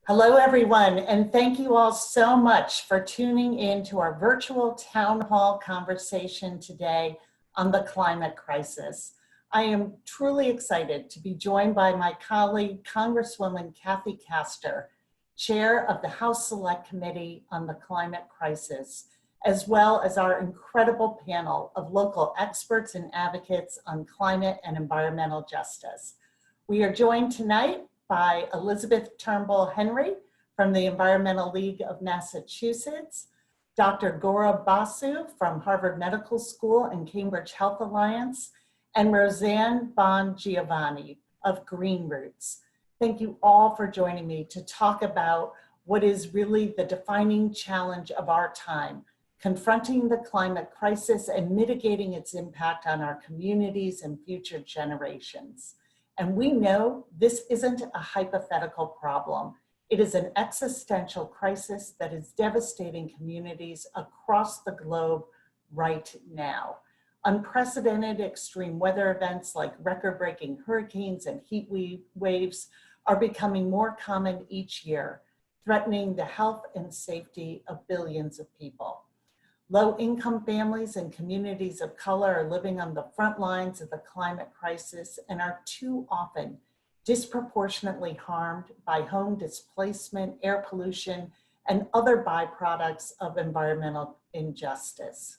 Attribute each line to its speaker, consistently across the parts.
Speaker 1: Hello, everyone, and thank you all so much for tuning in to our virtual town hall conversation today on the climate crisis. I am truly excited to be joined by my colleague, Congresswoman Kathy Castor, Chair of the House Select Committee on the Climate Crisis, as well as our incredible panel of local experts and advocates on climate and environmental justice. We are joined tonight by Elizabeth Turnbull Henry from the Environmental League of Massachusetts, Dr. Gaurav Basu from Harvard Medical School and Cambridge Health Alliance, and Roseanne Bon Giovanni of Green Roots. Thank you all for joining me to talk about what is really the defining challenge of our time, confronting the climate crisis and mitigating its impact on our communities and future generations. And we know this isn't a hypothetical problem. It is an existential crisis that is devastating communities across the globe right now. Unprecedented extreme weather events like record-breaking hurricanes and heat waves are becoming more common each year, threatening the health and safety of billions of people. Low-income families and communities of color are living on the front lines of the climate crisis and are too often disproportionately harmed by home displacement, air pollution, and other byproducts of environmental injustice.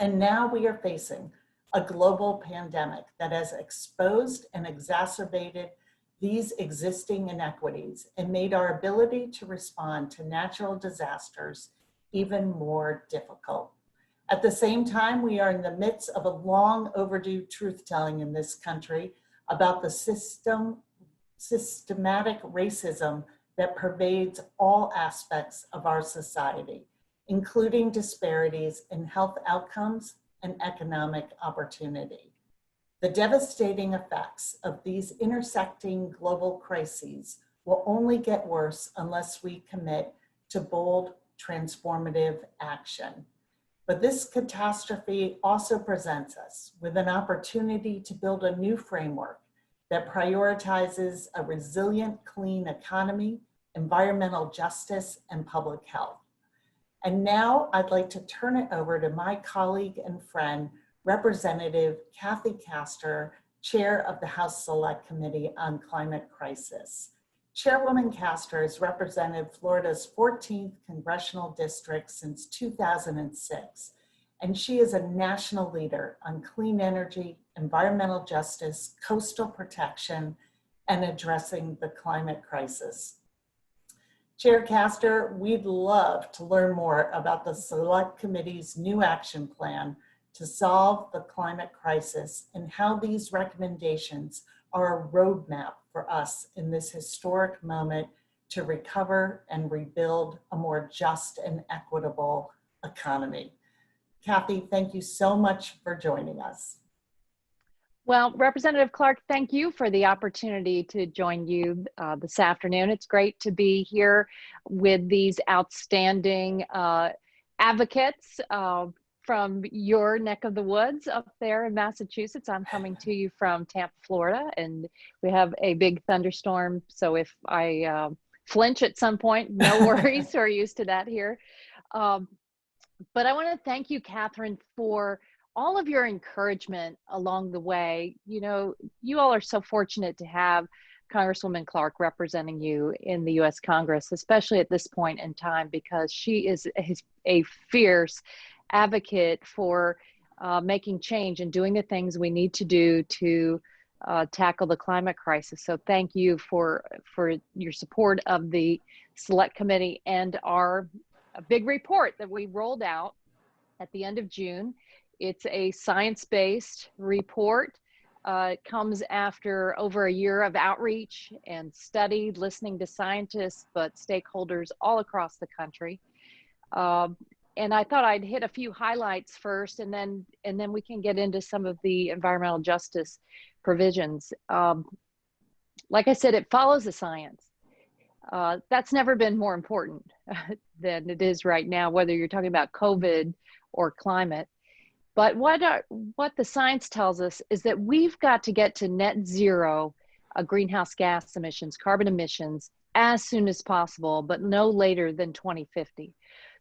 Speaker 1: And now we are facing a global pandemic that has exposed and exacerbated these existing inequities and made our ability to respond to natural disasters even more difficult. At the same time, we are in the midst of a long overdue truth-telling in this country about the systematic racism that pervades all aspects of our society, including disparities in health outcomes and economic opportunity. The devastating effects of these intersecting global crises will only get worse unless we commit to bold, transformative action. But this catastrophe also presents us with an opportunity to build a new framework that prioritizes a resilient, clean economy, environmental justice, and public health. And now I'd like to turn it over to my colleague and friend, Representative Kathy Castor, Chair of the House Select Committee on Climate Crisis. Chairwoman Castor has represented Florida's 14th congressional district since 2006, and she is a national leader on clean energy, environmental justice, coastal protection, and addressing the climate crisis. Chair Castor, we'd love to learn more about the Select Committee's new action plan to solve the climate crisis and how these recommendations are a roadmap for us in this historic moment to recover and rebuild a more just and equitable economy. Kathy, thank you so much for joining us.
Speaker 2: Well, Representative Clark, thank you for the opportunity to join you this afternoon. It's great to be here with these outstanding advocates from your neck of the woods up there in Massachusetts. I'm coming to you from Tampa, Florida, and we have a big thunderstorm. So if I flinch at some point, no worries, we're used to that here. But I want to thank you, Catherine, for all of your encouragement along the way. You know, you all are so fortunate to have Congresswoman Clark representing you in the U.S. Congress, especially at this point in time, because she is a fierce advocate for making change and doing the things we need to do to tackle the climate crisis. So thank you for your support of the Select Committee and our big report that we rolled out at the end of June. It's a science-based report. It comes after over a year of outreach and study, listening to scientists, but stakeholders all across the country. And I thought I'd hit a few highlights first, and then we can get into some of the environmental justice provisions. Like I said, it follows the science. That's never been more important than it is right now, whether you're talking about COVID or climate. But what the science tells us is that we've got to get to net zero greenhouse gas emissions, carbon emissions, as soon as possible, but no later than 2050.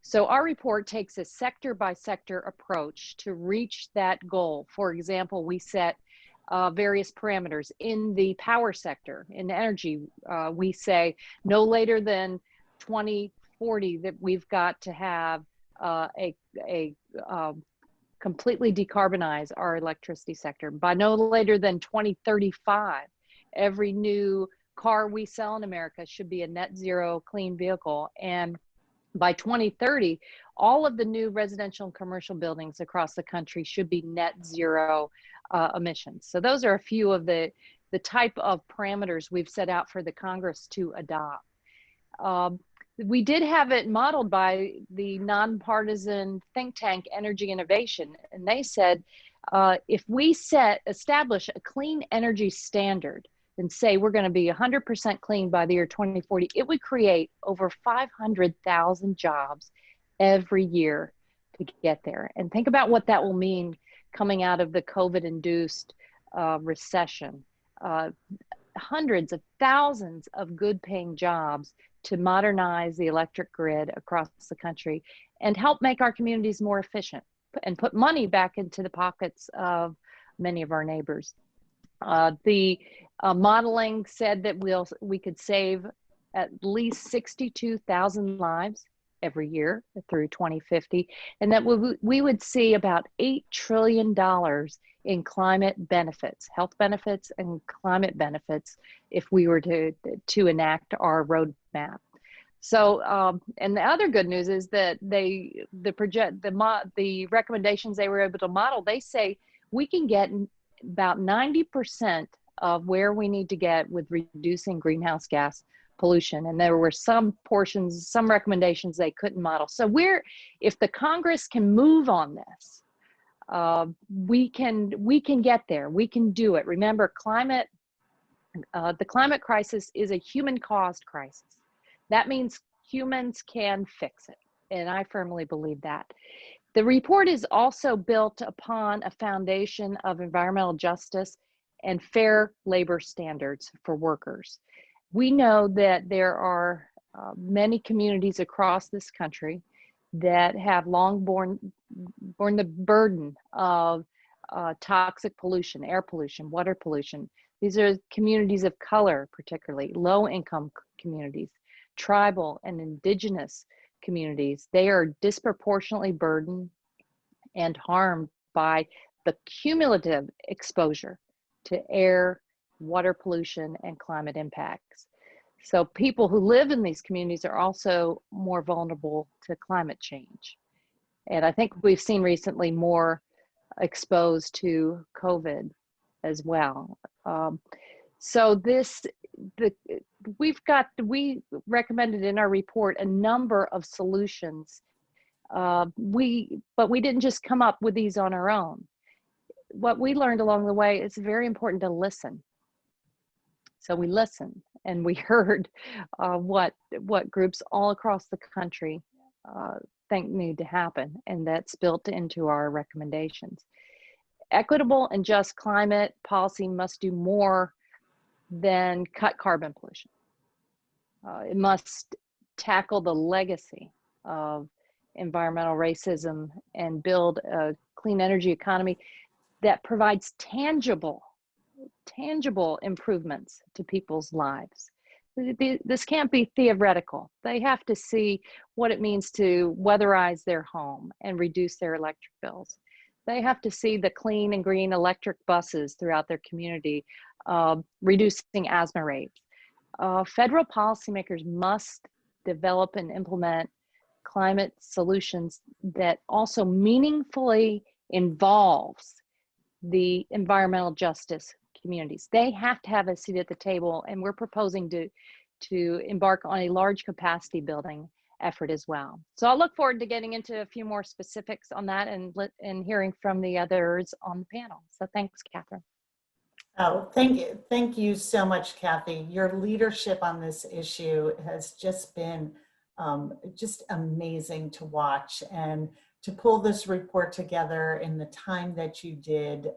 Speaker 2: So our report takes a sector by sector approach to reach that goal. For example, we set various parameters in the power sector. In energy, we say no later than 2040 that we've got to have a completely decarbonize our electricity sector. By no later than 2035, every new car we sell in America should be a net zero clean vehicle. And by 2030, all of the new residential and commercial buildings across the country should be net zero emissions. So those are a few of the type of parameters we've set out for the Congress to adopt. We did have it modeled by the nonpartisan think tank Energy Innovation, and they said if we establish a clean energy standard and say we're going to be 100% clean by the year 2040, it would create over 500,000 jobs every year to get there. And think about what that will mean coming out of the COVID-induced recession. Hundreds of thousands of good-paying jobs to modernize the electric grid across the country and help make our communities more efficient and put money back into the pockets of many of our neighbors. The modeling said that we could save at least 62,000 lives every year through 2050, and that we would see about $8 trillion in climate benefits, health benefits and climate benefits, if we were to enact our roadmap. So, and the other good news is that the recommendations they were able to model, they say we can get about 90% of where we need to get with reducing greenhouse gas pollution. And there were some portions, some recommendations they couldn't model. So if the Congress can move on this, we can get there. We can do it. Remember, the climate crisis is a human-caused crisis. That means humans can fix it, and I firmly believe that. The report is also built upon a foundation of environmental justice and fair labor standards for workers. We know that there are many communities across this country that have long borne the burden of toxic pollution, air pollution, water pollution. These are communities of color, particularly low-income communities, tribal and indigenous communities. They are disproportionately burdened and harmed by the cumulative exposure to air, water pollution, and climate impacts. So people who live in these communities are also more vulnerable to climate change. And I think we've seen recently more exposed to COVID as well. So we recommended in our report a number of solutions. But we didn't just come up with these on our own. What we learned along the way, it's very important to listen. So we listened and we heard what groups all across the country think need to happen, and that's built into our recommendations. Equitable and just climate policy must do more than cut carbon pollution. It must tackle the legacy of environmental racism and build a clean energy economy that provides tangible improvements to people's lives. This can't be theoretical. They have to see what it means to weatherize their home and reduce their electric bills. They have to see the clean and green electric buses throughout their community, reducing asthma rates. Federal policymakers must develop and implement climate solutions that also meaningfully involves the environmental justice communities. They have to have a seat at the table, and we're proposing to embark on a large capacity building effort as well. So I'll look forward to getting into a few more specifics on that and hearing from the others on the panel. So thanks, Catherine.
Speaker 1: Oh, thank you. Thank you so much, Kathy. Your leadership on this issue has just been just amazing to watch, and to pull this report together in the time that you did.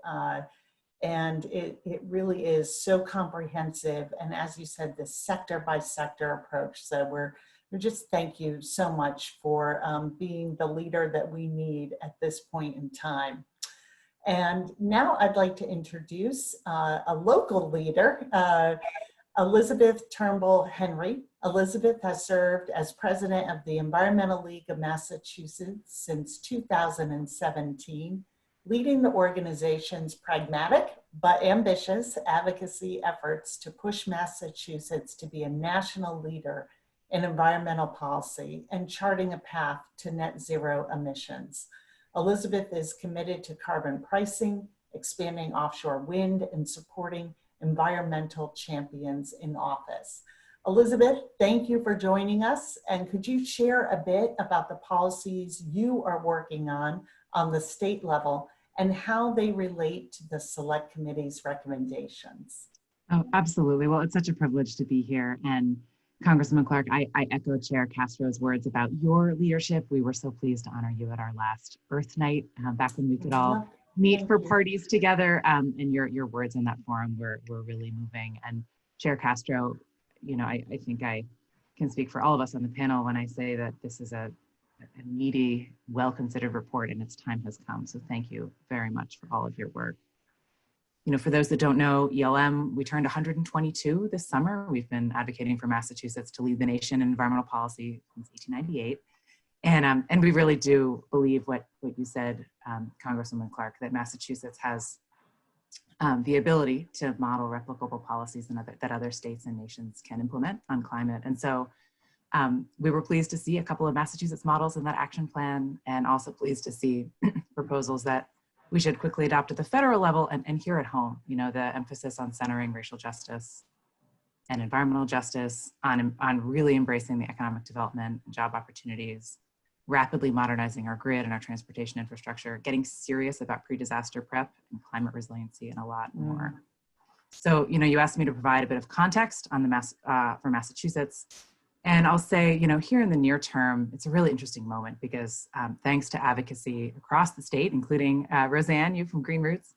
Speaker 1: And it really is so comprehensive. And as you said, this sector by sector approach. So we just thank you so much for being the leader that we need at this point in time. And now I'd like to introduce a local leader, Elizabeth Turnbull Henry. Elizabeth has served as president of the Environmental League of Massachusetts since 2017, leading the organization's pragmatic but ambitious advocacy efforts to push Massachusetts to be a national leader in environmental policy and charting a path to net zero emissions. Elizabeth is committed to carbon pricing, expanding offshore wind, and supporting environmental champions in office. Elizabeth, thank you for joining us. And could you share a bit about the policies you are working on the state level and how they relate to the Select Committee's recommendations?
Speaker 3: Oh, absolutely. Well, it's such a privilege to be here. And Congresswoman Clark, I echo Chair Castro's words about your leadership. We were so pleased to honor you at our last Earth Night, back when we could all meet for parties together. And your words in that forum were really moving. And Chair Castro, you know, I think I can speak for all of us on the panel when I say that this is a meaty, well-considered report and its time has come. So thank you very much for all of your work. You know, for those that don't know, ELM, we turned 122 this summer. We've been advocating for Massachusetts to lead the nation in environmental policy since 1898. And we really do believe what you said, Congresswoman Clark, that Massachusetts has the ability to model replicable policies that other states and nations can implement on climate. And so we were pleased to see a couple of Massachusetts models in that action plan, and also pleased to see proposals that we should quickly adopt at the federal level and here at home. You know, the emphasis on centering racial justice and environmental justice, on really embracing the economic development and job opportunities, rapidly modernizing our grid and our transportation infrastructure, getting serious about pre-disaster prep and climate resiliency, and a lot more. So, you know, you asked me to provide a bit of context on for Massachusetts. And I'll say, you know, here in the near term, it's a really interesting moment because thanks to advocacy across the state, including Roseanne, you from Green Roots,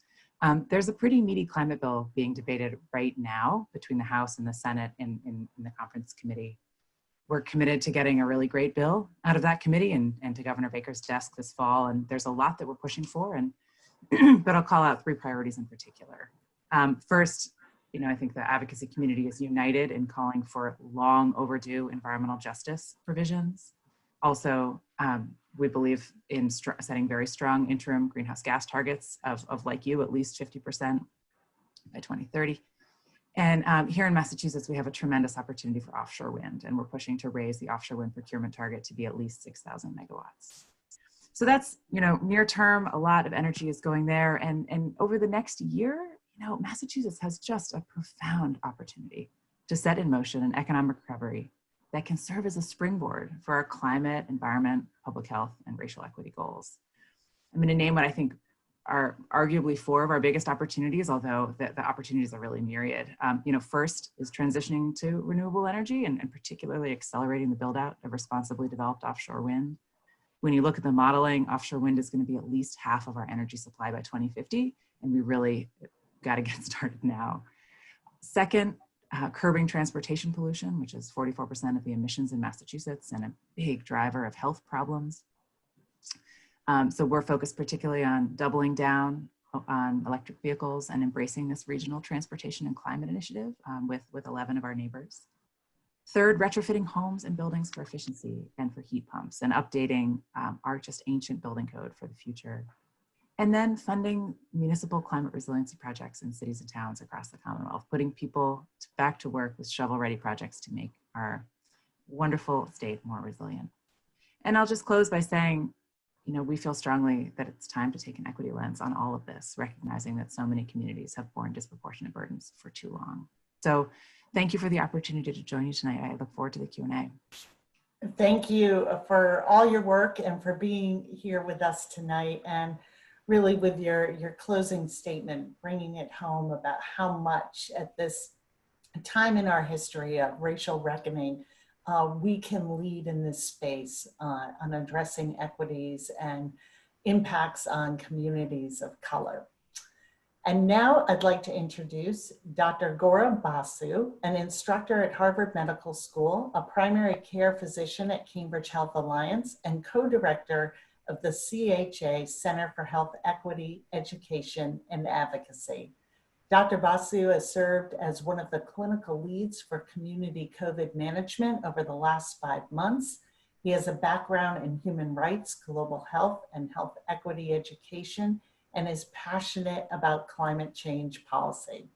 Speaker 3: there's a pretty meaty climate bill being debated right now between the House and the Senate in the conference committee. We're committed to getting a really great bill out of that committee and to Governor Baker's desk this fall. And there's a lot that we're pushing for, but I'll call out 3 priorities in particular. First, you know, I think the advocacy community is united in calling for long overdue environmental justice provisions. Also, we believe in setting very strong interim greenhouse gas targets of like you, at least 50% by 2030. And here in Massachusetts, we have a tremendous opportunity for offshore wind, and we're pushing to raise the offshore wind procurement target to be at least 6,000 megawatts. So that's, you know, near term, a lot of energy is going there. And over the next year, you know, Massachusetts has just a profound opportunity to set in motion an economic recovery that can serve as a springboard for our climate, environment, public health, and racial equity goals. I'm going to name what I think are arguably 4 of our biggest opportunities, although the opportunities are really myriad. You know, first is transitioning to renewable energy and particularly accelerating the build out of responsibly developed offshore wind. When you look at the modeling, offshore wind is going to be at least half of our energy supply by 2050, and we really got to get started now. Second, curbing transportation pollution, which is 44% of the emissions in Massachusetts and a big driver of health problems. So we're focused particularly on doubling down on electric vehicles and embracing this regional transportation and climate initiative with 11 of our neighbors. Third, retrofitting homes and buildings for efficiency and for heat pumps, and updating our just ancient building code for the future. And then funding municipal climate resiliency projects in cities and towns across the Commonwealth, putting people back to work with shovel-ready projects to make our wonderful state more resilient. And I'll just close by saying, you know, we feel strongly that it's time to take an equity lens on all of this, recognizing that so many communities have borne disproportionate burdens for too long. So thank you for the opportunity to join you tonight. I look forward to the Q&A.
Speaker 1: Thank you for all your work and for being here with us tonight, and really with your closing statement, bringing it home about how much at this time in our history of racial reckoning, we can lead in this space on addressing equities and impacts on communities of color. And now I'd like to introduce Dr. Gora Basu, an instructor at Harvard Medical School, a primary care physician at Cambridge Health Alliance, and co-director of the CHA Center for Health Equity, Education, and Advocacy. Dr. Basu has served as one of the clinical leads for community COVID management over the last 5 months. He has a background in human rights, global health, and health equity education, and is passionate about climate change policy.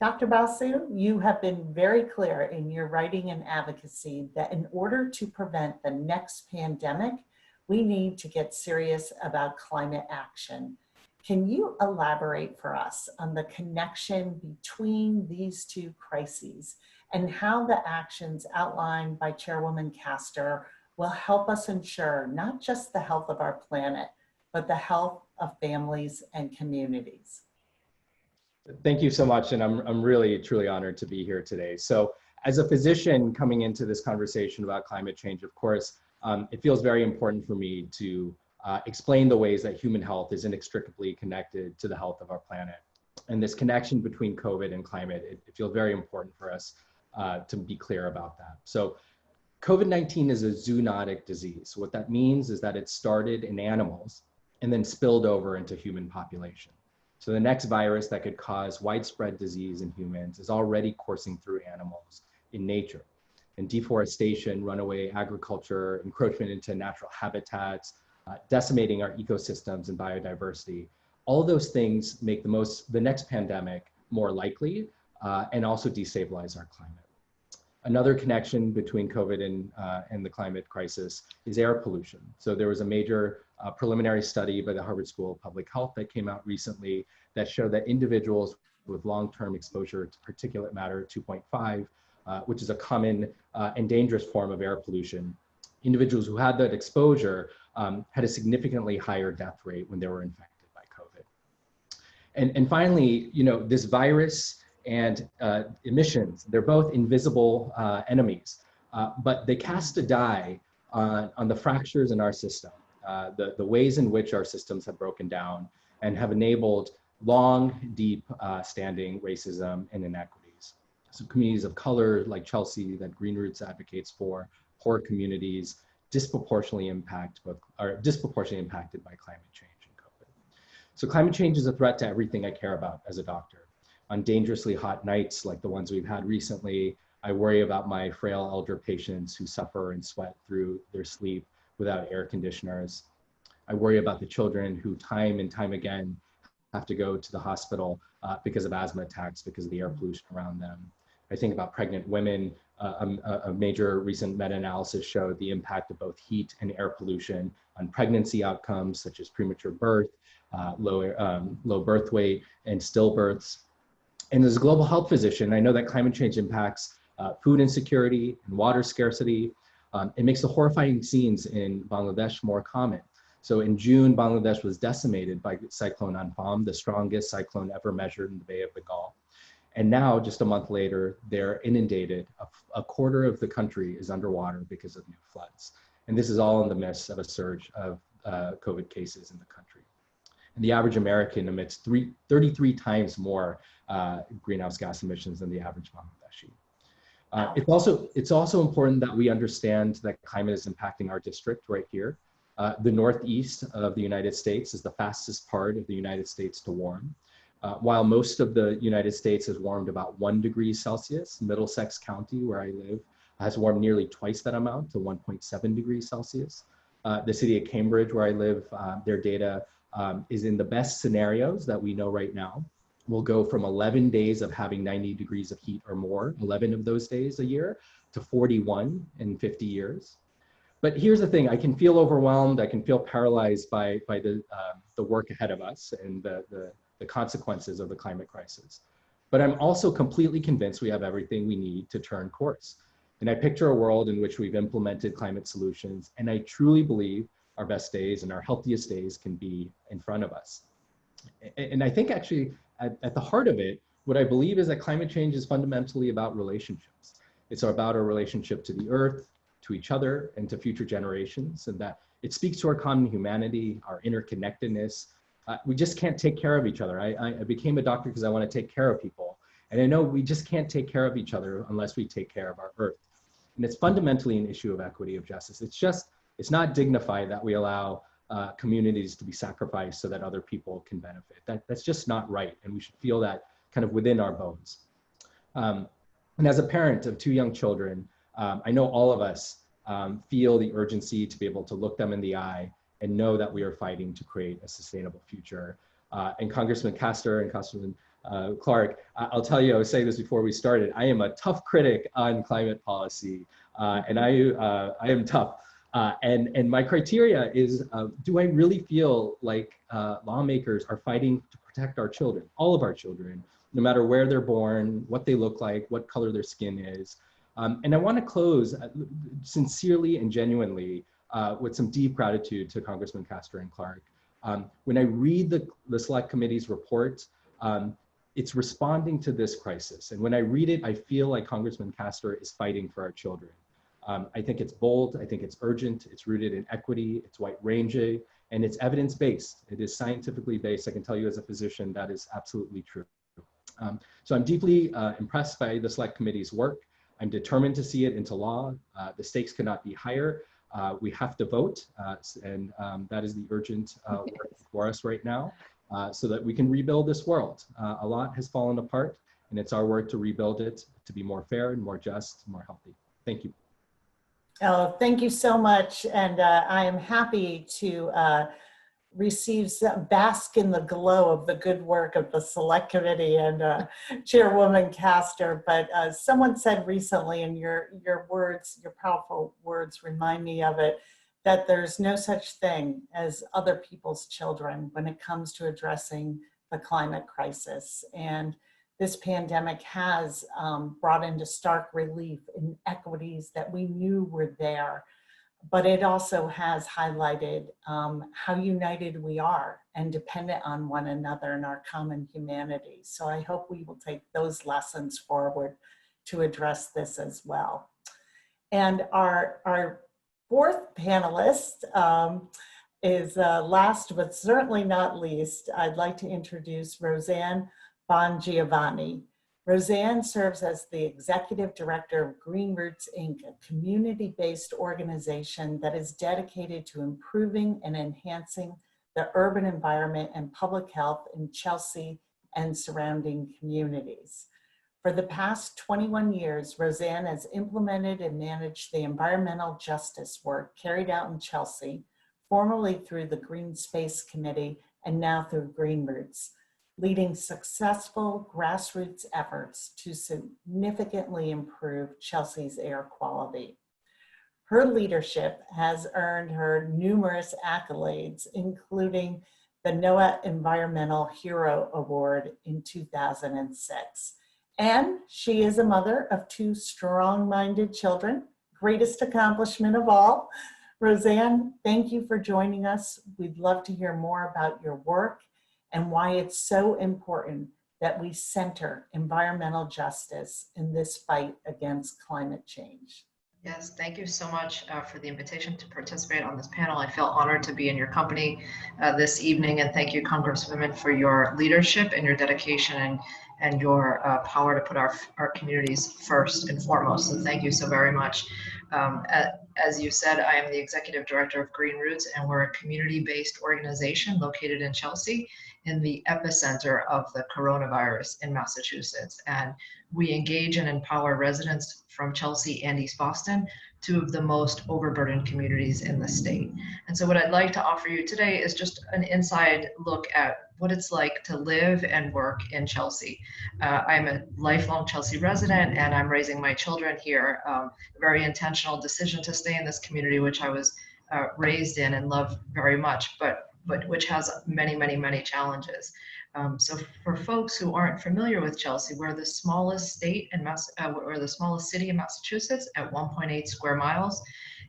Speaker 1: Dr. Basu, you have been very clear in your writing and advocacy that in order to prevent the next pandemic, we need to get serious about climate action. Can you elaborate for us on the connection between these two crises and how the actions outlined by Chairwoman Castor will help us ensure not just the health of our planet, but the health of families and communities?
Speaker 4: Thank you so much. And I'm really, truly honored to be here today. So as a physician coming into this conversation about climate change, of course, it feels very important for me to explain the ways that human health is inextricably connected to the health of our planet. And this connection between COVID and climate, it feels very important for us to be clear about that. So COVID-19 is a zoonotic disease. What that means is that it started in animals and then spilled over into human population. So the next virus that could cause widespread disease in humans is already coursing through animals in nature. And deforestation, runaway agriculture, encroachment into natural habitats, decimating our ecosystems and biodiversity, all of those things make the next pandemic more likely and also destabilize our climate. Another connection between COVID and the climate crisis is air pollution. So there was a major preliminary study by the Harvard School of Public Health that came out recently that showed that individuals with long-term exposure to particulate matter 2.5, which is a common and dangerous form of air pollution, individuals who had that exposure had a significantly higher death rate when they were infected by COVID. And finally, this virus and emissions, they're both invisible enemies, but they cast a die on the fractures in our system, the ways in which our systems have broken down and have enabled long, deep standing racism and inequities. So communities of color like Chelsea that Green Roots advocates for, poor communities, disproportionately impacted by climate change and COVID. So climate change is a threat to everything I care about as a doctor. On dangerously hot nights like the ones we've had recently, I worry about my frail elder patients who suffer and sweat through their sleep without air conditioners. I worry about the children who time and time again have to go to the hospital because of asthma attacks because of the air pollution around them. I think about pregnant women. A major recent meta-analysis showed the impact of both heat and air pollution on pregnancy outcomes such as premature birth, low birth weight, and stillbirths. And as a global health physician, I know that climate change impacts food insecurity and water scarcity. It makes the horrifying scenes in Bangladesh more common. So in June, Bangladesh was decimated by Cyclone Amphan, the strongest cyclone ever measured in the Bay of Bengal. And now, just a month later, they're inundated. A quarter of the country is underwater because of new floods. And this is all in the midst of a surge of COVID cases in the country. And the average American emits 33 times more greenhouse gas emissions than the average Bangladeshi. It's also important that we understand that climate is impacting our district right here. The Northeast of the United States is the fastest part of the United States to warm. While most of the United States has warmed about 1 degree Celsius, Middlesex County, where I live, has warmed nearly twice that amount to 1.7 degrees Celsius. The city of Cambridge, where I live, their data is in the best scenarios that we know right now. We'll go from 11 days of having 90 degrees of heat or more, 11 of those days a year, to 41 in 50 years. But here's the thing, I can feel overwhelmed, I can feel paralyzed by the work ahead of us and the consequences of the climate crisis. But I'm also completely convinced we have everything we need to turn course. And I picture a world in which we've implemented climate solutions, and I truly believe our best days and our healthiest days can be in front of us. And I think actually at the heart of it, what I believe is that climate change is fundamentally about relationships. It's about our relationship to the earth, to each other, and to future generations, and that it speaks to our common humanity, our interconnectedness, We just can't take care of each other. I became a doctor because I want to take care of people. And I know we just can't take care of each other unless we take care of our earth. And it's fundamentally an issue of equity, of justice. It's not dignified that we allow communities to be sacrificed so that other people can benefit. That's just not right. And we should feel that kind of within our bones. And as a parent of 2 young children, I know all of us feel the urgency to be able to look them in the eye and know that we are fighting to create a sustainable future. And Congressman Castor and Congressman Clark, I'll tell you, I was saying this before we started, I am a tough critic on climate policy, and I am tough. And my criteria is, do I really feel like lawmakers are fighting to protect our children, all of our children, no matter where they're born, what they look like, what color their skin is. And I want to close sincerely and genuinely with some deep gratitude to Congressman Castor and Clark. When I read the Select Committee's report, it's responding to this crisis. And when I read it, I feel like Congressman Castor is fighting for our children. I think it's bold, I think it's urgent, it's rooted in equity, it's wide-ranging, and it's evidence-based. It is scientifically based. I can tell you as a physician that is absolutely true. So I'm deeply impressed by the Select Committee's work. I'm determined to see it into law. The stakes cannot be higher. We have to vote, and that is the urgent work for us right now, so that we can rebuild this world. A lot has fallen apart, and it's our work to rebuild it to be more fair and more just, more healthy. Thank you.
Speaker 1: Oh, thank you so much. And I am happy to bask in the glow of the good work of the Select Committee and Chairwoman Castor. But someone said recently, and your words, your powerful words remind me of it, that there's no such thing as other people's children when it comes to addressing the climate crisis. And this pandemic has brought into stark relief inequities that we knew were there, but it also has highlighted how united we are and dependent on one another in our common humanity. So I hope we will take those lessons forward to address this as well. And our fourth panelist is last but certainly not least. I'd like to introduce Roseanne Bongiovanni. Roseanne serves as the Executive Director of Green Roots, Inc., a community-based organization that is dedicated to improving and enhancing the urban environment and public health in Chelsea and surrounding communities. For the past 21 years, Roseanne has implemented and managed the environmental justice work carried out in Chelsea, formerly through the Green Space Committee and now through Green Roots, leading successful grassroots efforts to significantly improve Chelsea's air quality. Her leadership has earned her numerous accolades, including the NOAA Environmental Hero Award in 2006. And she is a mother of 2 strong-minded children, greatest accomplishment of all. Roseanne, thank you for joining us. We'd love to hear more about your work and why it's so important that we center environmental justice in this fight against climate change.
Speaker 5: Yes, thank you so much for the invitation to participate on this panel. I feel honored to be in your company this evening, and thank you, Congresswomen, for your leadership and your dedication and your power to put our communities first and foremost. So thank you so very much. As you said, I am the Executive Director of Green Roots, and we're a community-based organization located in Chelsea, in the epicenter of the coronavirus in Massachusetts. And we engage and empower residents from Chelsea and East Boston, 2 of the most overburdened communities in the state. And so what I'd like to offer you today is just an inside look at what it's like to live and work in Chelsea. I'm a lifelong Chelsea resident, and I'm raising my children here. A very intentional decision to stay in this community, which I was raised in and love very much, but which has many, many, many challenges. So for folks who aren't familiar with Chelsea, we're the smallest state in we're the smallest city in Massachusetts at 1.8 square miles.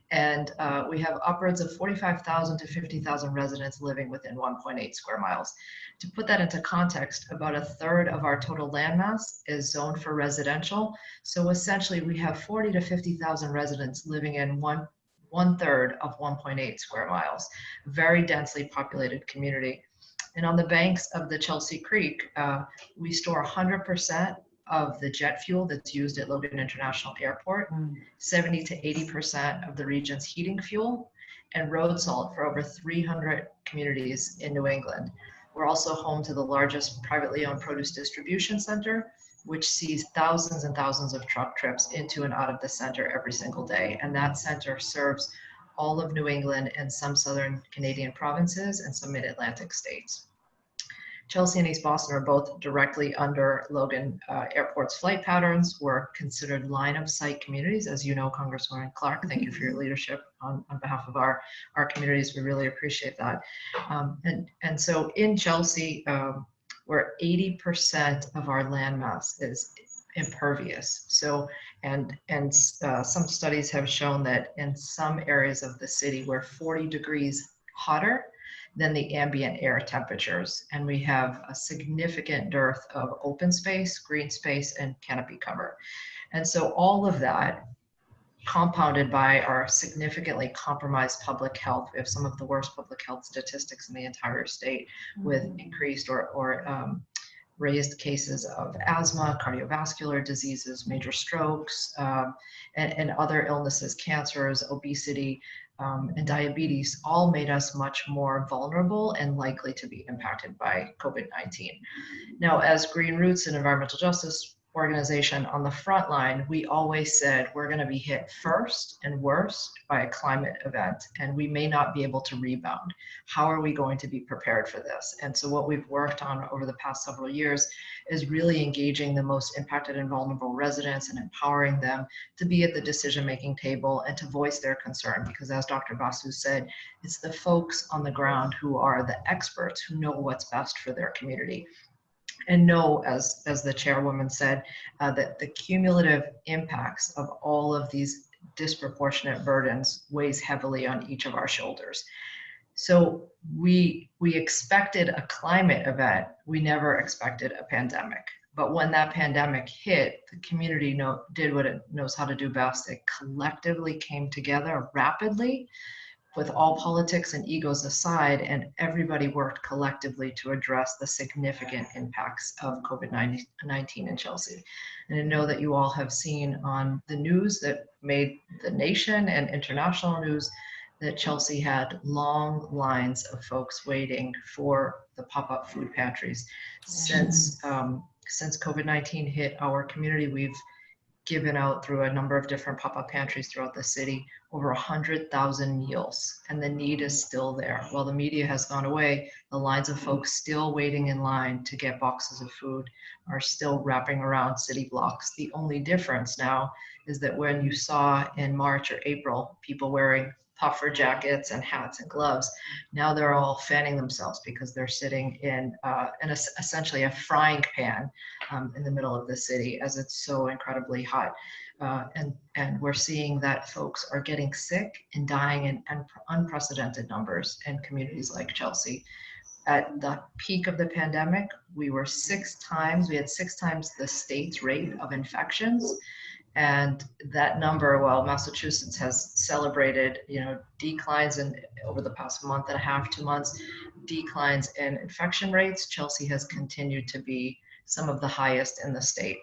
Speaker 5: And we have upwards of 45,000 to 50,000 residents living within 1.8 square miles. To put that into context, about 1/3 of our total landmass is zoned for residential. So essentially we have 40 to 50,000 residents living in one third of 1.8 square miles, very densely populated community. And on the banks of the Chelsea Creek, we store 100% of the jet fuel that's used at Logan International Airport, 70 to 80% of the region's heating fuel, and road salt for over 300 communities in New England. We're also home to the largest privately owned produce distribution center, which sees thousands and thousands of truck trips into and out of the center every single day. And that center serves all of New England and some southern Canadian provinces and some mid-Atlantic states. Chelsea and East Boston are both directly under Logan Airport's flight patterns. We're considered line of sight communities. As you know, Congresswoman Clark, thank you for your leadership on behalf of our communities. We really appreciate that. And so in Chelsea, where 80% of our landmass is impervious. So, and some studies have shown that in some areas of the city, we're 40 degrees hotter than the ambient air temperatures. And we have a significant dearth of open space, green space, and canopy cover. And so all of that compounded by our significantly compromised public health. We have some of the worst public health statistics in the entire state with increased or raised cases of asthma, cardiovascular diseases, major strokes, and other illnesses, cancers, obesity, and diabetes, all made us much more vulnerable and likely to be impacted by COVID-19. Now, as Green Roots and environmental justice organization on the front line, we always said we're going to be hit first and worst by a climate event, and we may not be able to rebound. How are we going to be prepared for this? And so what we've worked on over the past several years is really engaging the most impacted and vulnerable residents and empowering them to be at the decision-making table and to voice their concern, because as Dr. Basu said, it's the folks on the ground who are the experts who know what's best for their community. And know, as the chairwoman said, that the cumulative impacts of all of these disproportionate burdens weighs heavily on each of our shoulders. So we expected a climate event. We never expected a pandemic. But when that pandemic hit, the community did what it knows how to do best. It collectively came together rapidly, with all politics and egos aside, and everybody worked collectively to address the significant impacts of COVID-19 in Chelsea. And I know that you all have seen on the news that made the nation and international news that Chelsea had long lines of folks waiting for the pop-up food pantries. Since COVID-19 hit our community, we've given out through a number of different pop-up pantries throughout the city over 100,000 meals, and the need is still there. While the media has gone away, the lines of folks still waiting in line to get boxes of food are still wrapping around city blocks. The only difference now is that when you saw in March or April people wearing puffer jackets and hats and gloves, now they're all fanning themselves because they're sitting in essentially a frying pan in the middle of the city as it's so incredibly hot. And we're seeing that folks are getting sick and dying in unprecedented numbers in communities like Chelsea. At the peak of the pandemic, we had 6 times the state's rate of infections. And that number, while Massachusetts has celebrated, declines over the past month and a half, 2 months, declines in infection rates, Chelsea has continued to be some of the highest in the state.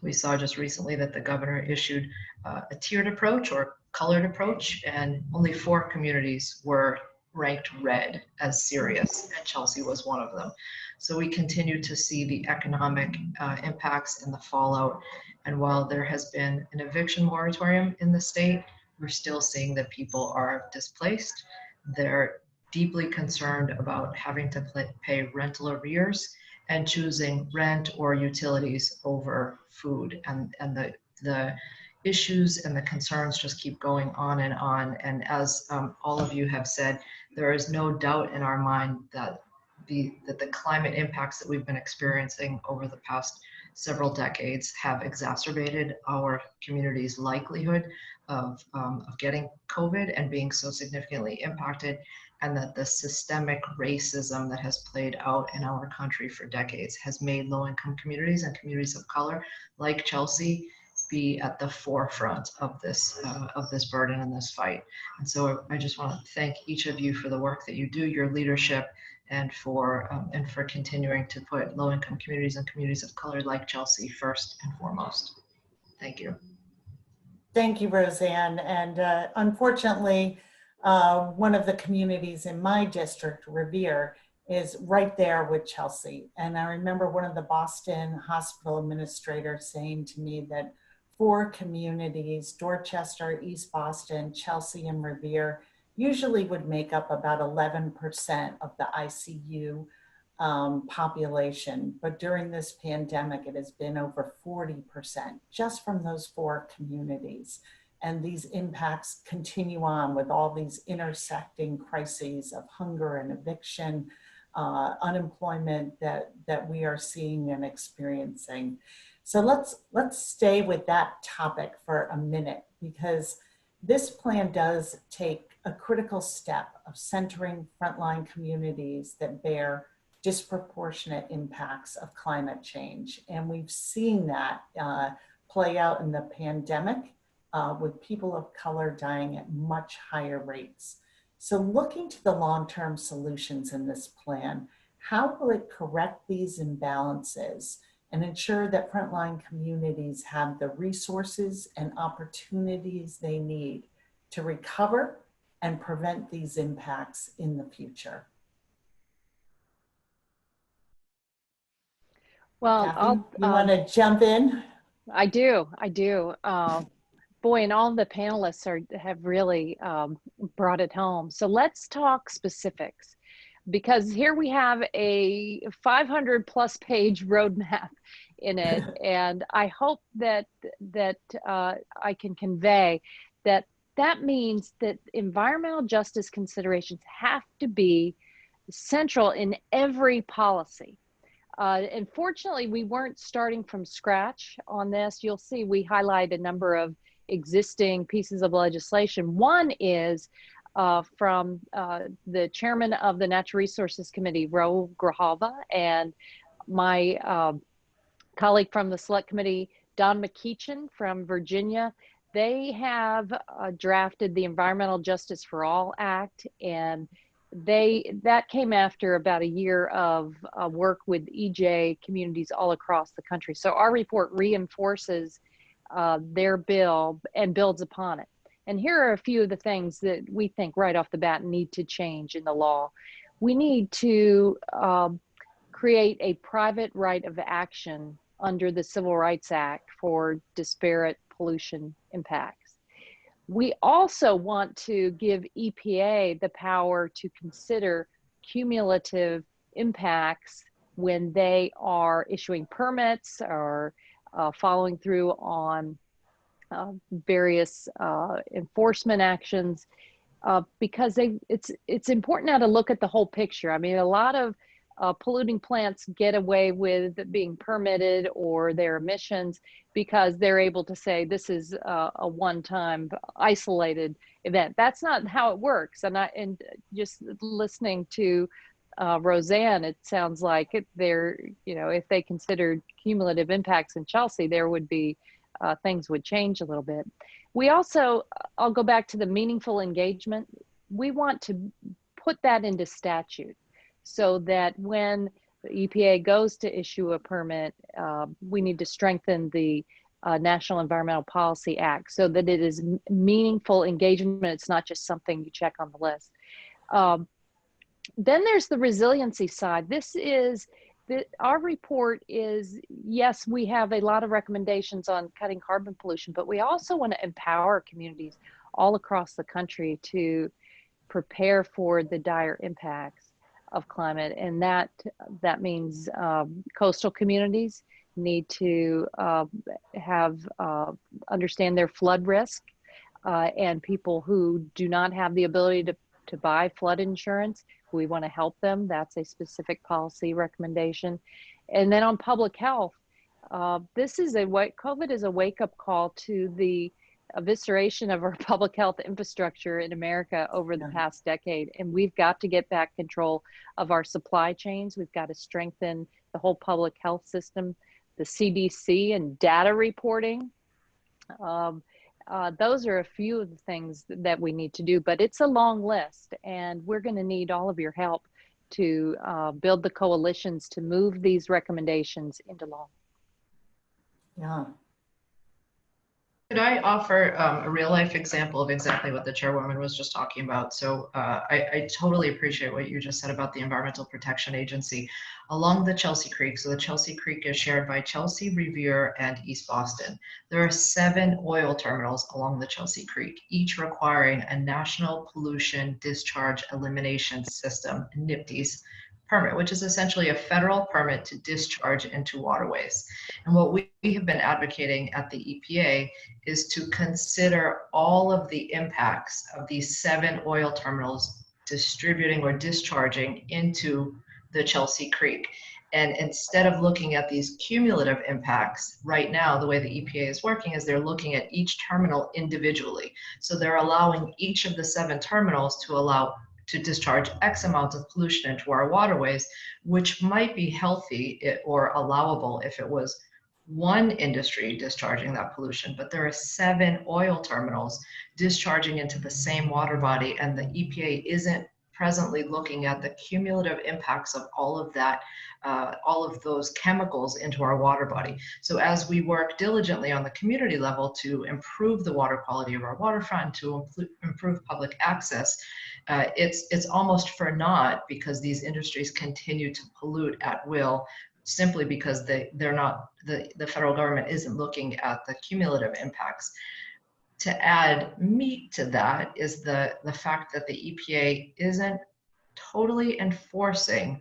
Speaker 5: We saw just recently that the governor issued a tiered approach or colored approach, and only 4 communities were ranked red as serious, and Chelsea was one of them. So we continue to see the economic impacts and the fallout. And while there has been an eviction moratorium in the state, we're still seeing that people are displaced. They're deeply concerned about having to pay rental arrears and choosing rent or utilities over food. And the issues and the concerns just keep going on. And as all of you have said, there is no doubt in our mind that the climate impacts that we've been experiencing over the past several decades have exacerbated our community's likelihood of getting COVID and being so significantly impacted, and that the systemic racism that has played out in our country for decades has made low-income communities and communities of color like Chelsea be at the forefront of this burden and this fight. And so I just want to thank each of you for the work that you do, your leadership, and for continuing to put low-income communities and communities of color like Chelsea first and foremost. Thank you.
Speaker 1: Thank you, Roseanne. And unfortunately, one of the communities in my district, Revere, is right there with Chelsea. And I remember one of the Boston hospital administrators saying to me that 4 communities, Dorchester, East Boston, Chelsea, and Revere, usually would make up about 11% of the ICU population. But during this pandemic, it has been over 40% just from those 4 communities. And these impacts continue on with all these intersecting crises of hunger and eviction, unemployment that we are seeing and experiencing. So let's stay with that topic for a minute, because this plan does take a critical step of centering frontline communities that bear disproportionate impacts of climate change. And we've seen that play out in the pandemic with people of color dying at much higher rates. So looking to the long-term solutions in this plan, how will it correct these imbalances and ensure that frontline communities have the resources and opportunities they need to recover and prevent these impacts in the future?
Speaker 2: Well,
Speaker 1: Kathy, you want to jump in?
Speaker 2: I do. Boy, and all the panelists have really brought it home. So let's talk specifics, because here we have a 500+ page roadmap in it, and I hope that I can convey that means that environmental justice considerations have to be central in every policy. And fortunately, we weren't starting from scratch on this. You'll see we highlight a number of existing pieces of legislation. One is from the chairman of the Natural Resources Committee, Ro Grijalva, and my colleague from the Select Committee, Don McEachin from Virginia. They have drafted the Environmental Justice for All Act, and that came after about a year of work with EJ communities all across the country. So our report reinforces their bill and builds upon it. And here are a few of the things that we think right off the bat need to change in the law. We need to create a private right of action under the Civil Rights Act for disparate pollution impacts. We also want to give EPA the power to consider cumulative impacts when they are issuing permits or following through on various enforcement actions, because it's important now to look at the whole picture. I mean, a lot of polluting plants get away with being permitted or their emissions because they're able to say this is a one-time isolated event. That's not how it works. And just listening to Roseanne, it sounds like if they considered cumulative impacts in Chelsea, there would be things would change a little bit. We also, I'll go back to the meaningful engagement. We want to put that into statute, so that when the EPA goes to issue a permit, we need to strengthen the National Environmental Policy Act so that it is meaningful engagement. It's not just something you check on the list. Then there's the resiliency side. Our report is, yes, we have a lot of recommendations on cutting carbon pollution, but we also want to empower communities all across the country to prepare for the dire impacts of climate. And that means coastal communities need to understand their flood risk, and people who do not have the ability to buy flood insurance, we want to help them. That's a specific policy recommendation. And then on public health, COVID is a wake-up call to the evisceration of our public health infrastructure in America over the past decade. And we've got to get back control of our supply chains. We've got to strengthen the whole public health system, the CDC and data reporting. Those are a few of the things that we need to do, but it's a long list, and we're going to need all of your help to build the coalitions to move these recommendations into law.
Speaker 1: Yeah.
Speaker 5: Could I offer a real life example of exactly what the chairwoman was just talking about? So I totally appreciate what you just said about the Environmental Protection Agency along the Chelsea Creek. So the Chelsea Creek is shared by Chelsea, Revere, and East Boston. There are 7 oil terminals along the Chelsea Creek, each requiring a National Pollution Discharge Elimination System, NPDES, permit, which is essentially a federal permit to discharge into waterways. And what we have been advocating at the EPA is to consider all of the impacts of these 7 oil terminals distributing or discharging into the Chelsea Creek. And instead of looking at these cumulative impacts, right now, the way the EPA is working is they're looking at each terminal individually. So they're allowing each of the 7 terminals to discharge X amount of pollution into our waterways, which might be healthy or allowable if it was one industry discharging that pollution, but there are 7 oil terminals discharging into the same water body, and the EPA isn't presently looking at the cumulative impacts of all of that, all of those chemicals into our water body. So as we work diligently on the community level to improve the water quality of our waterfront, to improve public access, it's almost for naught because these industries continue to pollute at will, simply because they're not, the federal government isn't looking at the cumulative impacts. To add meat to that is the fact that the EPA isn't totally enforcing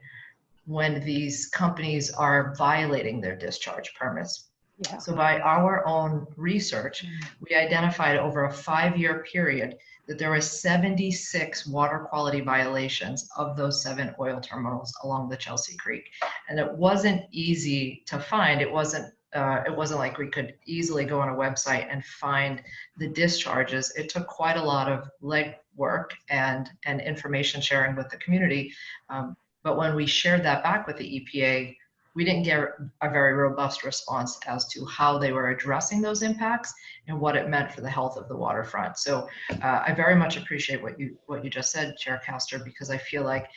Speaker 5: when these companies are violating their discharge permits.
Speaker 2: Yeah.
Speaker 5: So by our own research, we identified over a 5-year period that there were 76 water quality violations of those 7 oil terminals along the Chelsea Creek. And it wasn't easy to find. It wasn't like we could easily go on a website and find the discharges. It took quite a lot of legwork and information sharing with the community. But when we shared that back with the EPA, we didn't get a very robust response as to how they were addressing those impacts and what it meant for the health of the waterfront. So I very much appreciate what you just said, Chair Castor, because I feel like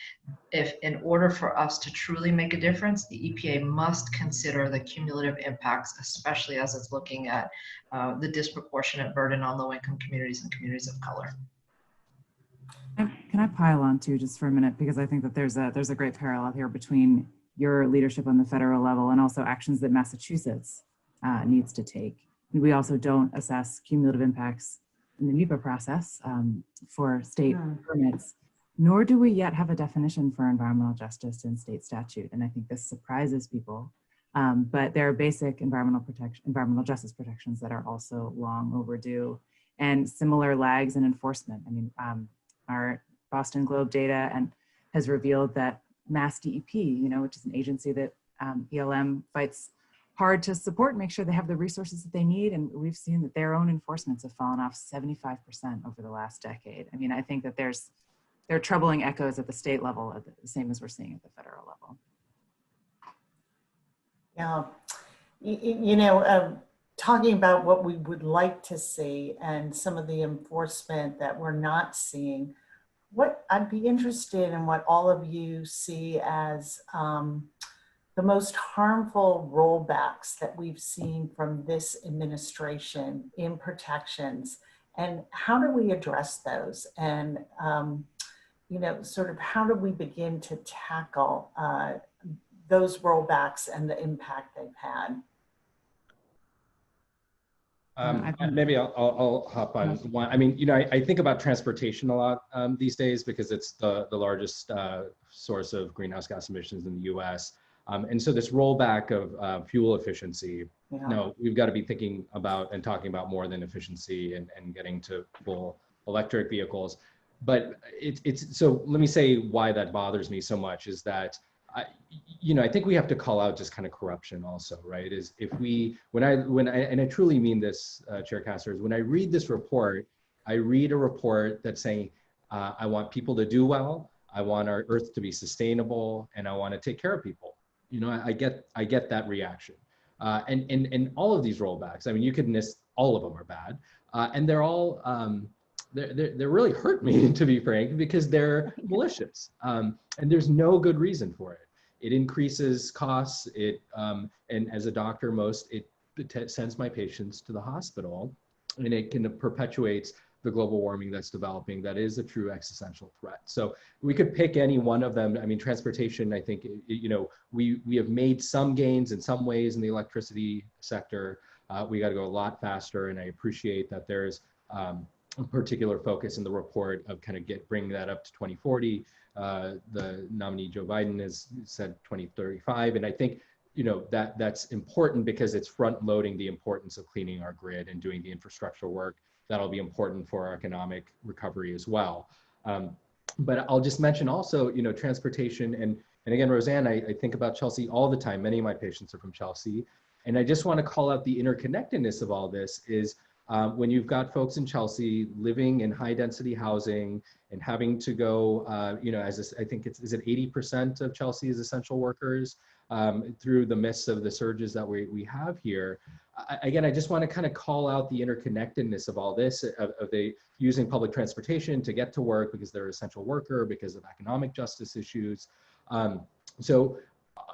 Speaker 5: if in order for us to truly make a difference, the EPA must consider the cumulative impacts, especially as it's looking at the disproportionate burden on low-income communities and communities of color.
Speaker 3: Can I pile on too, just for a minute, because I think that there's a great parallel here between your leadership on the federal level and also actions that Massachusetts needs to take. We also don't assess cumulative impacts in the NEPA process for state permits, nor do we yet have a definition for environmental justice in state statute. And I think this surprises people, but there are basic environmental justice protections that are also long overdue, and similar lags in enforcement. I mean, our Boston Globe data has revealed that Mass DEP, which is an agency that ELM fights hard to support, make sure they have the resources that they need. And we've seen that their own enforcements have fallen off 75% over the last decade. I mean, I think that there are troubling echoes at the state level, the same as we're seeing at the federal level.
Speaker 1: Yeah, talking about what we would like to see and some of the enforcement that we're not seeing, what I'd be interested in what all of you see as the most harmful rollbacks that we've seen from this administration in protections, and how do we address those? And, sort of how do we begin to tackle those rollbacks and the impact they've had?
Speaker 4: Maybe I'll hop on one. I mean, I think about transportation a lot these days because it's the largest source of greenhouse gas emissions in the US. And so this rollback of fuel efficiency, no, we've got to be thinking about and talking about more than efficiency and getting to full electric vehicles. But so let me say why that bothers me so much is that I think we have to call out just kind of corruption also, right? Is if and I truly mean this, Chair Castor, is when I read this report, I read a report that's saying, I want people to do well, I want our earth to be sustainable, and I want to take care of people. I get that reaction. And all of these rollbacks, I mean, you could miss, all of them are bad. And they're all they really hurt me, to be frank, because they're malicious. And there's no good reason for it. It increases costs. And as a doctor, it sends my patients to the hospital, and it can perpetuates the global warming that's developing. That is a true existential threat. So we could pick any one of them. I mean, transportation, I think, we have made some gains in some ways in the electricity sector. We got to go a lot faster, and I appreciate that there's a particular focus in the report of kind of bringing that up to 2040. The nominee Joe Biden has said 2035, and I think that's important because it's front loading the importance of cleaning our grid and doing the infrastructure work. That'll be important for our economic recovery as well. But I'll just mention also, transportation, and again, Roseanne, I think about Chelsea all the time. Many of my patients are from Chelsea, and I just want to call out the interconnectedness of all this is when you've got folks in Chelsea living in high density housing and having to go, I think is it 80% of Chelsea is essential workers through the midst of the surges that we have here. Again, I just want to kind of call out the interconnectedness of all this, of they using public transportation to get to work because they're an essential worker, because of economic justice issues. So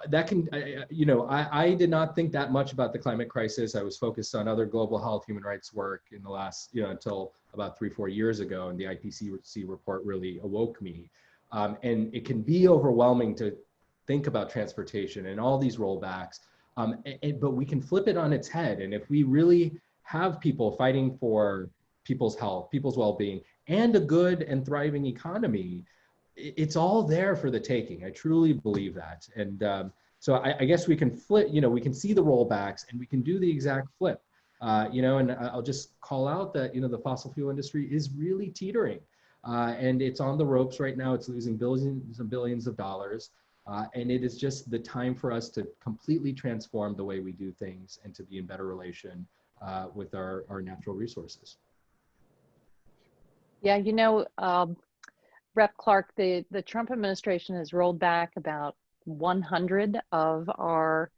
Speaker 4: that can, I did not think that much about the climate crisis. I was focused on other global health, human rights work in the last, until about 3-4 years ago, and the IPCC report really awoke me. And it can be overwhelming to think about transportation and all these rollbacks, but we can flip it on its head. And if we really have people fighting for people's health, people's well-being, and a good and thriving economy, it's all there for the taking. I truly believe that. And so I guess we can flip, we can see the rollbacks and we can do the exact flip. And I'll just call out that, the fossil fuel industry is really teetering and it's on the ropes right now. It's losing billions and billions of dollars. And it is just the time for us to completely transform the way we do things and to be in better relation with our natural resources.
Speaker 2: Yeah, Rep. Clark, the Trump administration has rolled back about 100 of our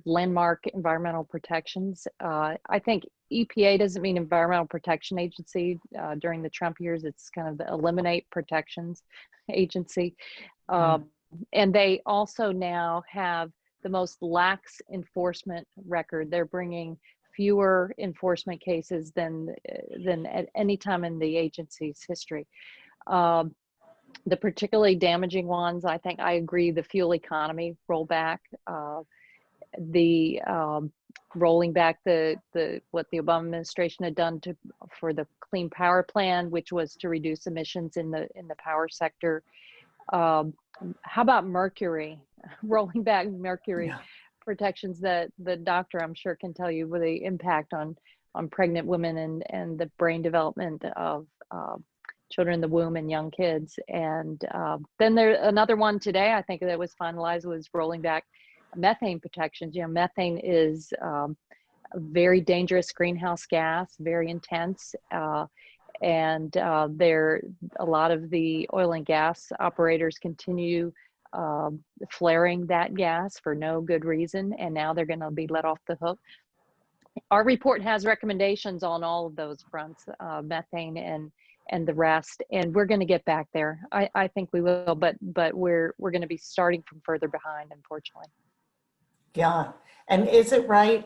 Speaker 2: landmark environmental protections. I think EPA doesn't mean Environmental Protection Agency. During the Trump years, it's kind of the Eliminate Protections Agency. And they also now have the most lax enforcement record. They're bringing fewer enforcement cases than at any time in the agency's history. The particularly damaging ones, I think I agree, the fuel economy rollback, the rolling back what the Obama administration had done for the Clean Power Plan, which was to reduce emissions in the power sector. How about mercury? Rolling back mercury protections that the doctor, I'm sure, can tell you with the impact on pregnant women and the brain development of children in the womb and young kids. And then there's another one today, I think, that was finalized, was rolling back methane protections. Methane is a very dangerous greenhouse gas, very intense. And a lot of the oil and gas operators continue flaring that gas for no good reason, and now they're going to be let off the hook. Our report has recommendations on all of those fronts, methane and the rest, and we're going to get back there. I think we will, but we're going to be starting from further behind, unfortunately.
Speaker 1: Yeah. And is it right,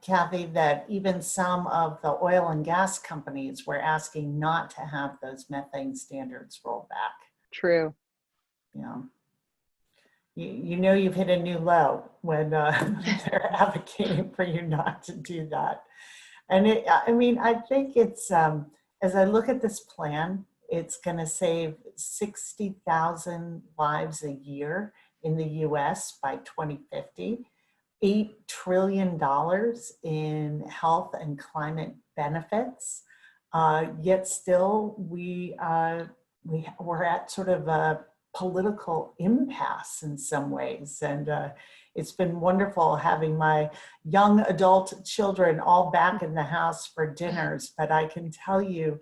Speaker 1: Kathy, that even some of the oil and gas companies were asking not to have those methane standards rolled back?
Speaker 2: True.
Speaker 1: Yeah. You've hit a new low when they're advocating for you not to do that. And I think it's, as I look at this plan, it's going to save 60,000 lives a year in the US by 2050. $8 trillion in health and climate benefits, yet still we're at sort of a political impasse in some ways. And it's been wonderful having my young adult children all back in the house for dinners, but I can tell you,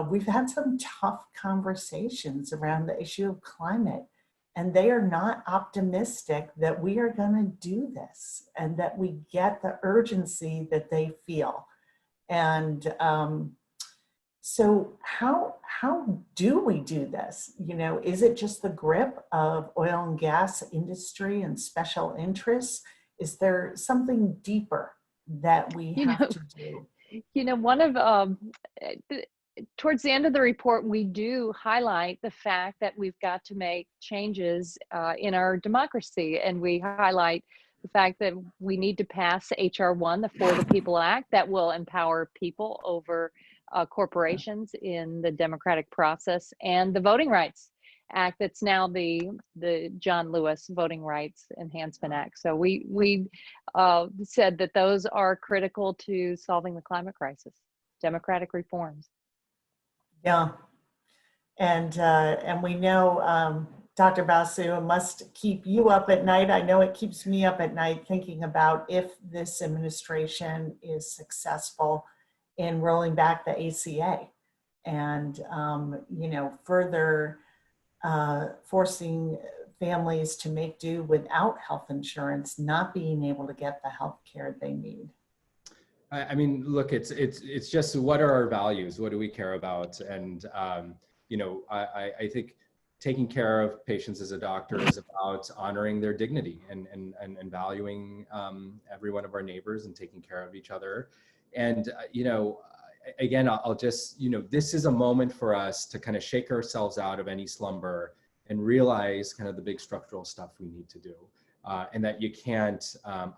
Speaker 1: we've had some tough conversations around the issue of climate. And they are not optimistic that we are going to do this and that we get the urgency that they feel. And So how do we do this? You know, is it just the grip of oil and gas industry and special interests? Is there something deeper that we
Speaker 2: You
Speaker 1: have
Speaker 2: know,
Speaker 1: to do?
Speaker 2: one of towards the end of the report, we do highlight the fact that we've got to make changes in our democracy, and we highlight the fact that we need to pass HR 1, the For the People Act, that will empower people over corporations in the democratic process, and the Voting Rights Act that's now the John Lewis Voting Rights Enhancement Act. So we said that those are critical to solving the climate crisis, democratic reforms.
Speaker 1: Yeah, and we know, Dr. Basu, it must keep you up at night. I know it keeps me up at night thinking about if this administration is successful in rolling back the ACA and, you know, further forcing families to make do without health insurance, not being able to get the health care they need.
Speaker 4: I mean, look, it's just, what are our values? What do we care about? And, you know, I think taking care of patients as a doctor is about honoring their dignity and valuing every one of our neighbors and taking care of each other. And, you know, again, I'll just, you know, this is a moment for us to kind of shake ourselves out of any slumber and realize kind of the big structural stuff we need to do. And that you can't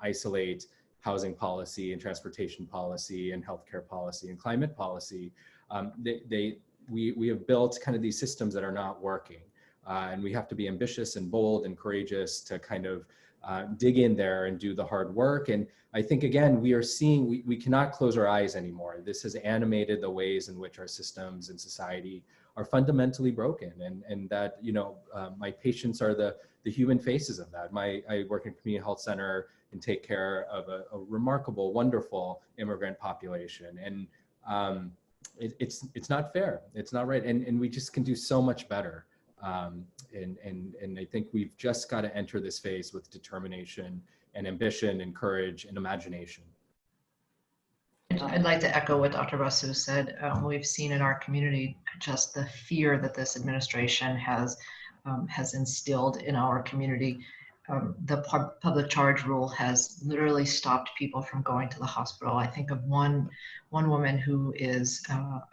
Speaker 4: isolate housing policy and transportation policy and healthcare policy and climate policy. We have built kind of these systems that are not working. And we have to be ambitious and bold and courageous to kind of dig in there and do the hard work. And I think, again, we are seeing, we cannot close our eyes anymore. This has animated the ways in which our systems and society are fundamentally broken. And that, you know, my patients are the human faces of that. I work in a community health center and take care of a remarkable, wonderful immigrant population. And it's not fair. It's not right. And we just can do so much better. And I think we've just got to enter this phase with determination and ambition and courage and imagination.
Speaker 5: I'd like to echo what Dr. Basu said. We've seen in our community just the fear that this administration has instilled in our community. The public charge rule has literally stopped people from going to the hospital. I think of one woman who is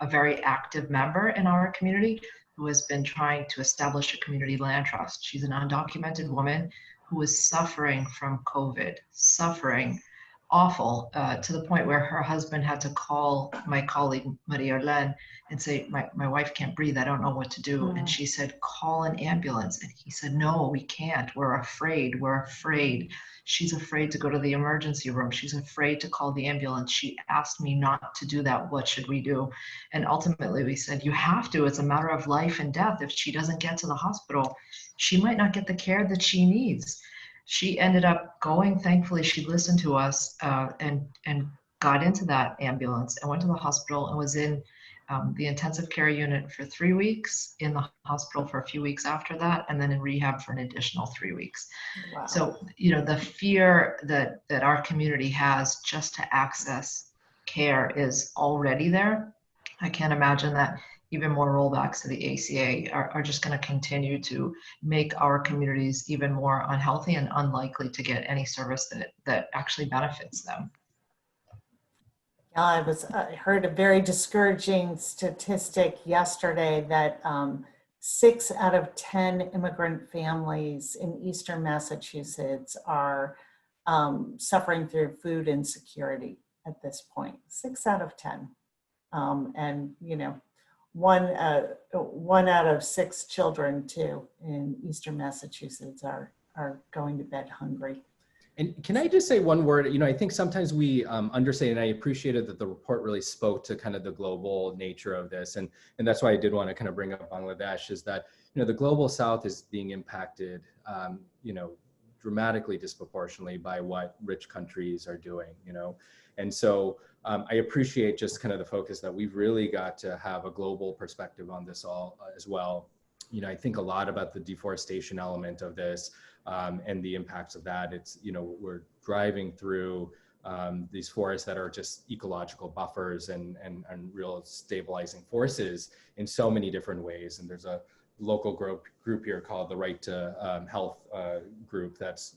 Speaker 5: a very active member in our community, who has been trying to establish a community land trust. She's an undocumented woman who is suffering from COVID, suffering awful, to the point where her husband had to call my colleague, Maria Arlen, and say, my wife can't breathe, I don't know what to do. And she said, call an ambulance. And he said, no, we can't, we're afraid. She's afraid to go to the emergency room. She's afraid to call the ambulance. She asked me not to do that. What should we do? And ultimately we said, you have to, it's a matter of life and death. If she doesn't get to the hospital, she might not get the care that she needs. She ended up going, thankfully she listened to us and got into that ambulance and went to the hospital and was in the intensive care unit for 3 weeks, in the hospital for a few weeks after that, and then in rehab for an additional 3 weeks.
Speaker 1: Wow.
Speaker 5: So, you know, the fear that our community has just to access care is already there. I can't imagine that even more rollbacks to the ACA are just going to continue to make our communities even more unhealthy and unlikely to get any service that actually benefits them.
Speaker 1: I heard a very discouraging statistic yesterday that 6 out of 10 immigrant families in Eastern Massachusetts are suffering through food insecurity at this point. 6 out of 10. And, you know, one out of 6 children too in Eastern Massachusetts are going to bed hungry.
Speaker 4: And can I just say one word? You know, I think sometimes we understate, and I appreciated that the report really spoke to kind of the global nature of this. And that's why I did want to kind of bring up Bangladesh, is that, you know, the global South is being impacted, you know, dramatically disproportionately by what rich countries are doing, you know. And so I appreciate just kind of the focus that we've really got to have a global perspective on this all as well. You know, I think a lot about the deforestation element of this and the impacts of that. It's, you know, we're driving through these forests that are just ecological buffers and real stabilizing forces in so many different ways. And there's a local group here called the Right to Health group that's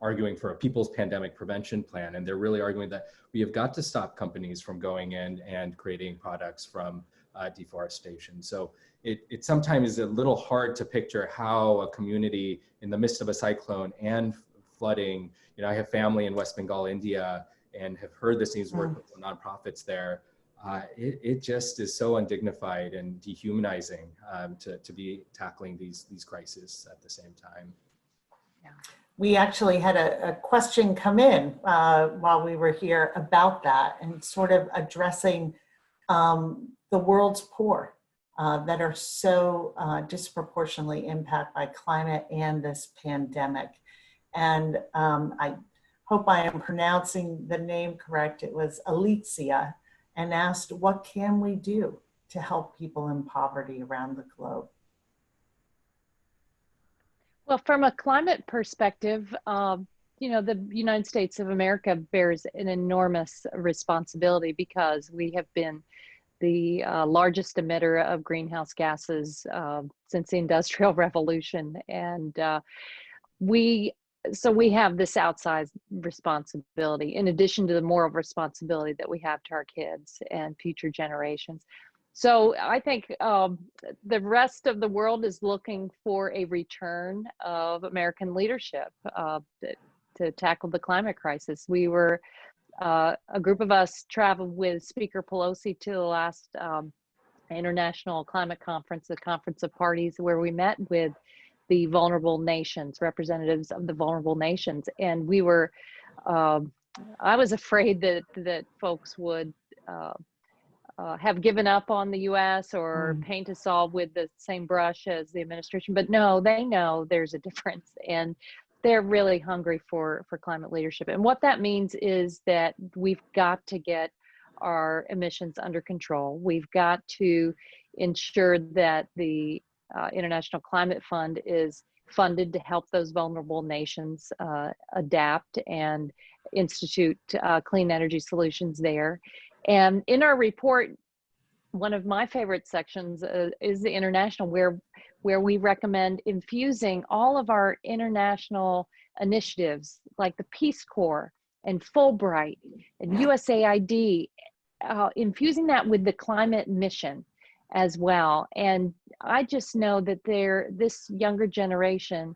Speaker 4: arguing for a people's pandemic prevention plan. And they're really arguing that we have got to stop companies from going in and creating products from deforestation. So it sometimes is a little hard to picture how a community in the midst of a cyclone and flooding, I have family in West Bengal, India, and have heard this news work with some nonprofits there. It just is so undignified and dehumanizing to be tackling these crises at the same time.
Speaker 1: Yeah. We actually had a question come in while we were here about that, and sort of addressing the world's poor that are so disproportionately impacted by climate and this pandemic. And I hope I am pronouncing the name correct. It was Alicia, and asked, what can we do to help people in poverty around the globe?
Speaker 2: Well, from a climate perspective, the United States of America bears an enormous responsibility because we have been the largest emitter of greenhouse gases since the Industrial Revolution. And so we have this outsized responsibility in addition to the moral responsibility that we have to our kids and future generations. So I think the rest of the world is looking for a return of American leadership to tackle the climate crisis. We were, a group of us traveled with Speaker Pelosi to the last International Climate Conference, the Conference of Parties, where we met with the vulnerable nations, representatives of the vulnerable nations. And we were, I was afraid that folks would have given up on the US or paint us all with the same brush as the administration, but no, they know there's a difference, and they're really hungry for climate leadership. And what that means is that we've got to get our emissions under control. We've got to ensure that the International Climate Fund is funded to help those vulnerable nations adapt and institute clean energy solutions there. And in our report, one of my favorite sections is the international, where we recommend infusing all of our international initiatives like the Peace Corps and Fulbright and USAID, infusing that with the climate mission as well. And I just know that this younger generation,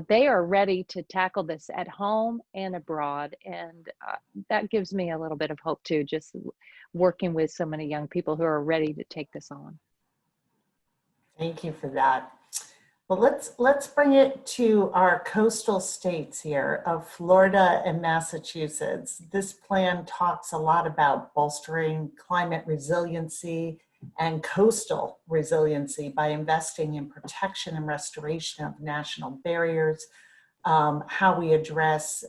Speaker 2: they are ready to tackle this at home and abroad. And that gives me a little bit of hope too, just working with so many young people who are ready to take this on.
Speaker 1: Thank you for that. Well, let's bring it to our coastal states here of Florida and Massachusetts. This plan talks a lot about bolstering climate resiliency and coastal resiliency by investing in protection and restoration of national barriers, how we address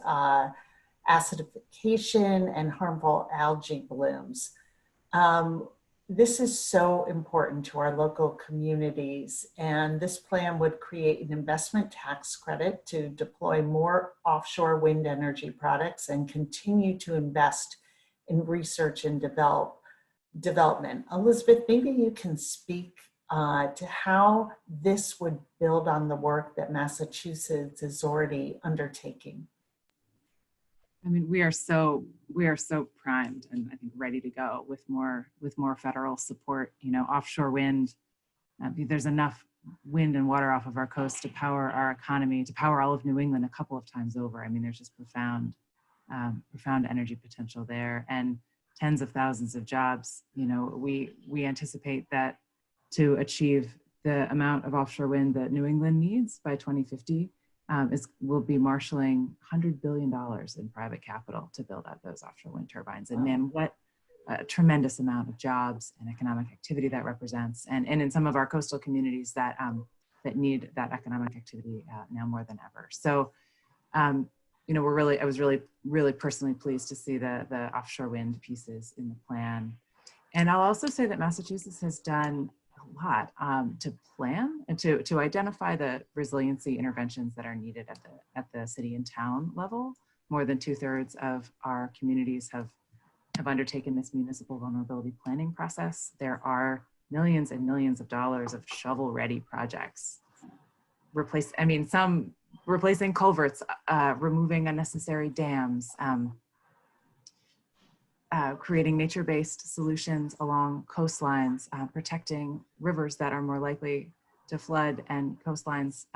Speaker 1: acidification and harmful algae blooms. This is so important to our local communities, and this plan would create an investment tax credit to deploy more offshore wind energy products and continue to invest in research and development. Elizabeth, maybe you can speak to how this would build on the work that Massachusetts is already undertaking.
Speaker 3: I mean, we are so primed and I think ready to go with more federal support. Offshore wind. There's enough wind and water off of our coast to power our economy, to power all of New England a couple of times over. I mean, there's just profound energy potential there, and tens of thousands of jobs. We anticipate that to achieve the amount of offshore wind that New England needs by 2050. We'll be marshaling $100 billion in private capital to build out those offshore wind turbines. And man, what a tremendous amount of jobs and economic activity that represents. And in some of our coastal communities that need that economic activity now more than ever. So, I was really personally pleased to see the offshore wind pieces in the plan. And I'll also say that Massachusetts has done a lot to plan and to identify the resiliency interventions that are needed at the city and town level. more than 2/3 of our communities have undertaken this municipal vulnerability planning process. There are millions and millions of dollars of shovel-ready projects. Some replacing culverts, removing unnecessary dams, creating nature-based solutions along coastlines, protecting rivers that are more likely to flood, and coastlines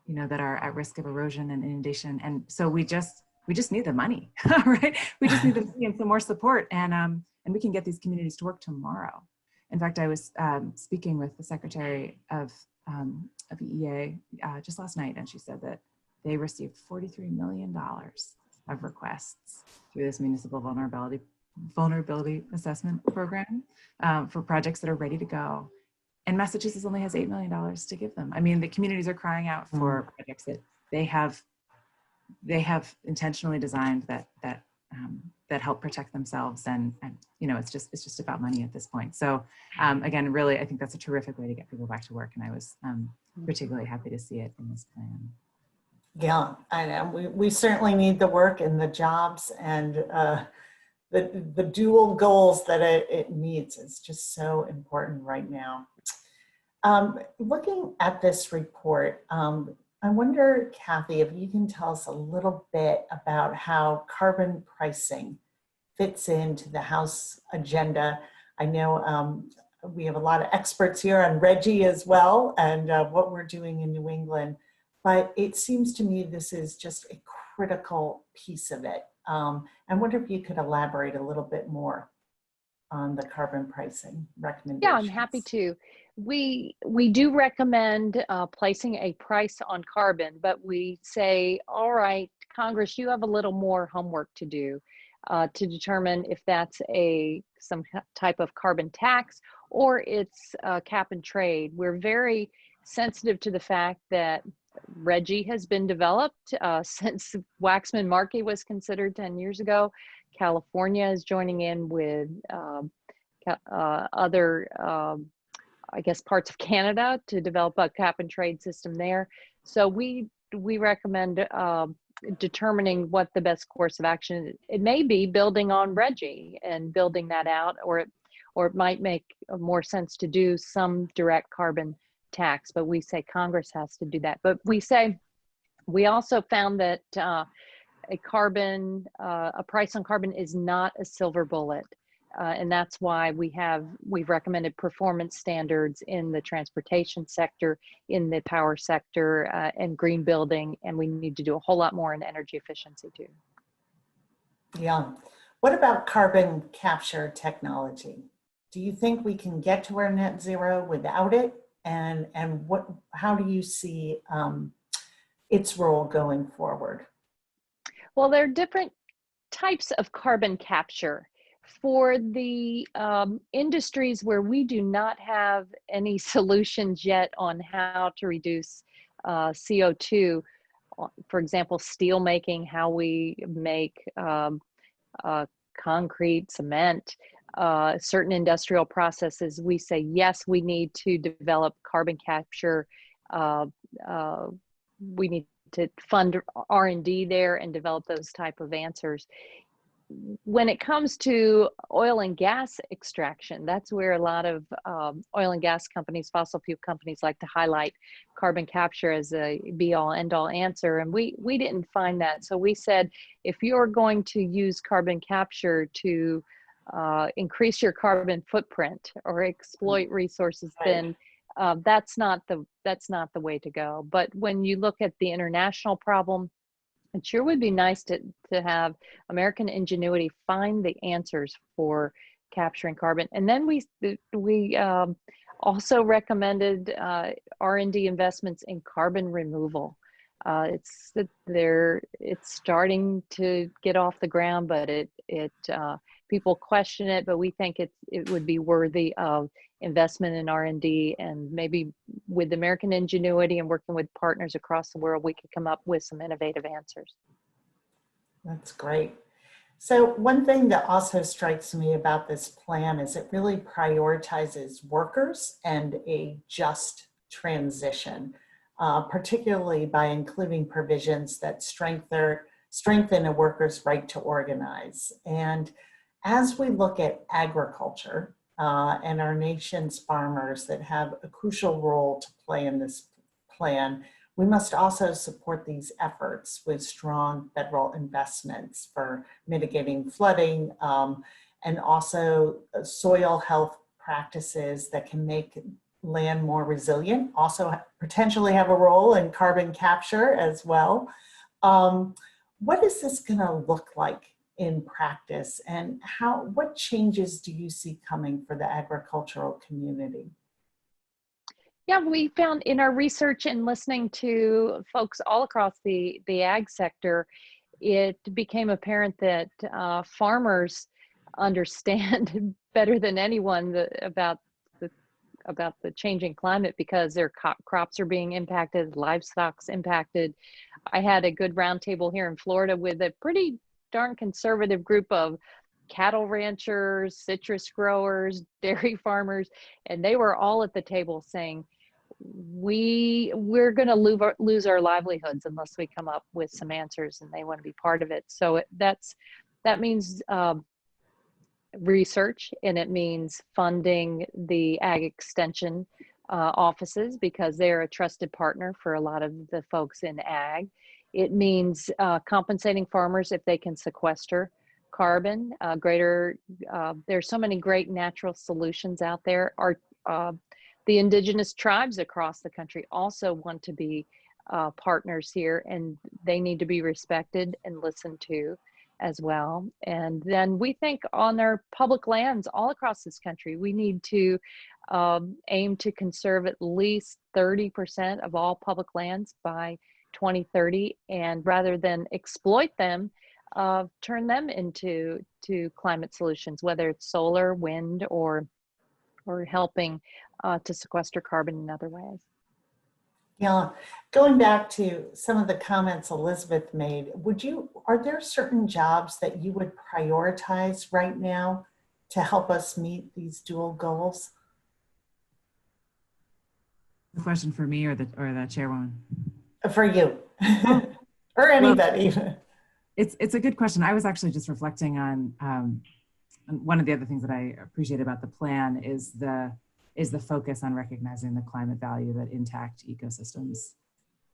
Speaker 3: that are at risk of erosion and inundation. And so we just need the money, right? We just need the money and some more support, and we can get these communities to work tomorrow. In fact, I was speaking with the Secretary of EEA just last night, and she said that they received $43 million of requests through this municipal vulnerability assessment program for projects that are ready to go. And Massachusetts only has $8 million to give them. I mean, the communities are crying out for projects that they have intentionally designed that help protect themselves, and it's just about money at this point. So again, really, I think that's a terrific way to get people back to work, and I was particularly happy to see it in this plan.
Speaker 1: Yeah, I know. We certainly need the work and the jobs, and the dual goals that it meets is just so important right now. Looking at this report, I wonder, Kathy, if you can tell us a little bit about how carbon pricing fits into the House agenda. I know we have a lot of experts here on RGGI as well, and what we're doing in New England, but it seems to me this is just a critical piece of it. I wonder if you could elaborate a little bit more on the carbon pricing recommendations.
Speaker 2: Yeah, I'm happy to. We do recommend placing a price on carbon, but we say, all right, Congress, you have a little more homework to do to determine if that's some type of carbon tax or it's cap and trade. We're very sensitive to the fact that RGGI has been developed since Waxman-Markey was considered 10 years ago. California is joining in with other, I guess, parts of Canada to develop a cap and trade system there. So we recommend determining what the best course of action is. It may be building on RGGI and building that out, or it might make more sense to do some direct carbon tax, but we say Congress has to do that. But we also found that a price on carbon is not a silver bullet. And that's why we've recommended performance standards in the transportation sector, in the power sector, and green building, and we need to do a whole lot more in energy efficiency too.
Speaker 1: Yeah. What about carbon capture technology? Do you think we can get to our net zero without it? And how do you see its role going forward?
Speaker 2: Well, there are different types of carbon capture. For the industries where we do not have any solutions yet on how to reduce CO2, for example, steel making, how we make concrete, cement, certain industrial processes, we say, yes, we need to develop carbon capture. We need to fund R&D there and develop those type of answers. When it comes to oil and gas extraction, that's where a lot of oil and gas companies, fossil fuel companies, like to highlight carbon capture as a be-all, end-all answer. And we didn't find that. So we said, if you're going to use carbon capture to increase your carbon footprint or exploit resources, then that's not the way to go. But when you look at the international problem, it sure would be nice to have American ingenuity find the answers for capturing carbon. And then we also recommended R&D investments in carbon removal. It's starting to get off the ground, but people question it, but we think it would be worthy of investment in R&D, and maybe with American ingenuity and working with partners across the world, we could come up with some innovative answers.
Speaker 1: That's great. So one thing that also strikes me about this plan is it really prioritizes workers and a just transition, particularly by including provisions that strengthen strengthen a worker's right to organize. And as we look at agriculture and our nation's farmers that have a crucial role to play in this plan, we must also support these efforts with strong federal investments for mitigating flooding and also soil health practices that can make land more resilient, also potentially have a role in carbon capture as well. What is this going to look like in practice, and what changes do you see coming for the agricultural community?
Speaker 2: Yeah, we found in our research and listening to folks all across the ag sector, it became apparent that farmers understand better than anyone about the changing climate, because their crops are being impacted, livestock's impacted. I had a good roundtable here in Florida with a pretty darn conservative group of cattle ranchers, citrus growers, dairy farmers, and they were all at the table saying, we're going to lose our livelihoods unless we come up with some answers, and they want to be part of it. So that means research, and it means funding the ag extension offices, because they're a trusted partner for a lot of the folks in ag. It means compensating farmers if they can sequester carbon. There's so many great natural solutions out there. The indigenous tribes across the country also want to be partners here, and they need to be respected and listened to as well. And then we think on our public lands all across this country, we need to aim to conserve at least 30% of all public lands by 2030, and rather than exploit them, turn them into climate solutions, whether it's solar, wind, or helping to sequester carbon in other ways.
Speaker 1: Yeah, going back to some of the comments Elizabeth made, are there certain jobs that you would prioritize right now to help us meet these dual goals?
Speaker 3: The question for me or the chairwoman?
Speaker 1: For you, or anybody.
Speaker 3: Well, it's a good question. I was actually just reflecting on one of the other things that I appreciate about the plan is the focus on recognizing the climate value that intact ecosystems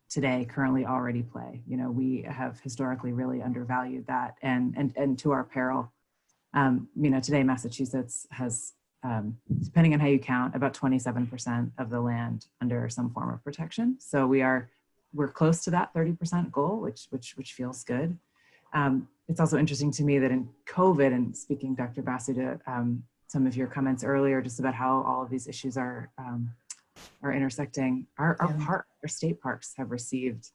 Speaker 3: today currently already play. You know, we have historically really undervalued that, and to our peril. You know, today Massachusetts has, depending on how you count, about 27% of the land under some form of protection. So we're close to that 30% goal, which feels good. It's also interesting to me that in COVID, and speaking, Dr. Basu, to some of your comments earlier, just about how all of these issues are intersecting, our state parks have received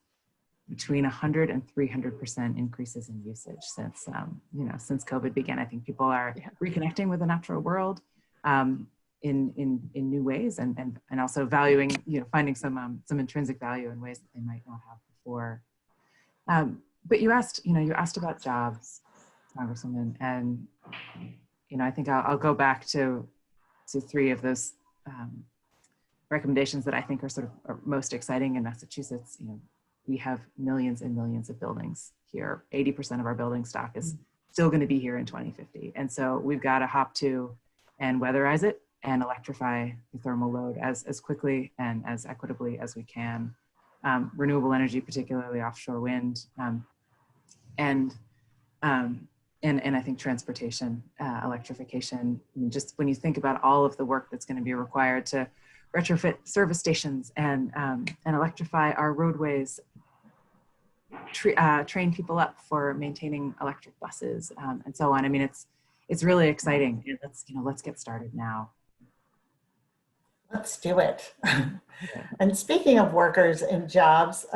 Speaker 3: between 100 and 300% increases in usage since since COVID began. I think people are reconnecting with the natural world in new ways, and also valuing, finding some intrinsic value in ways that they might not have before. But you asked about jobs, Congresswoman, and I think I'll go back to three of those recommendations that I think are most exciting in Massachusetts. We have millions and millions of buildings here. 80% of our building stock is still going to be here in 2050, and so we've got to hop to and weatherize it and electrify the thermal load as quickly and as equitably as we can. Renewable energy, particularly offshore wind, and I think transportation, electrification. I mean, just when you think about all of the work that's going to be required to retrofit service stations and electrify our roadways, train people up for maintaining electric buses, and so on. I mean, it's really exciting. Let's get started now.
Speaker 1: Let's do it. And speaking of workers and jobs,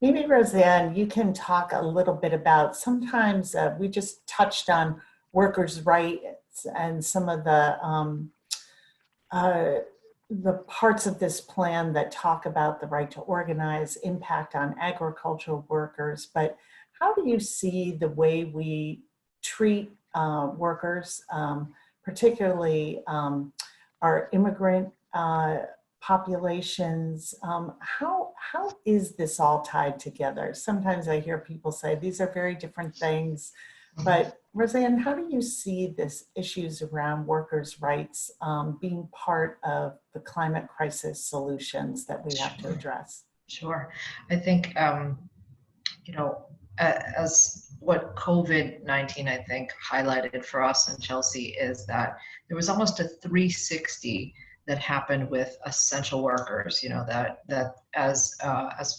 Speaker 1: maybe Roseanne, you can talk a little bit about, sometimes we just touched on workers' rights and some of the parts of this plan that talk about the right to organize, impact on agricultural workers, but how do you see the way we treat workers, particularly our immigrant populations? How how is this all tied together? Sometimes I hear people say these are very different things, but Roseanne, how do you see this issues around workers' rights being part of the climate crisis solutions that we have to address?
Speaker 5: Sure. I think, you know, as what COVID-19, I think, highlighted for us in Chelsea is that there was almost a 360 that happened with essential workers, you know, that as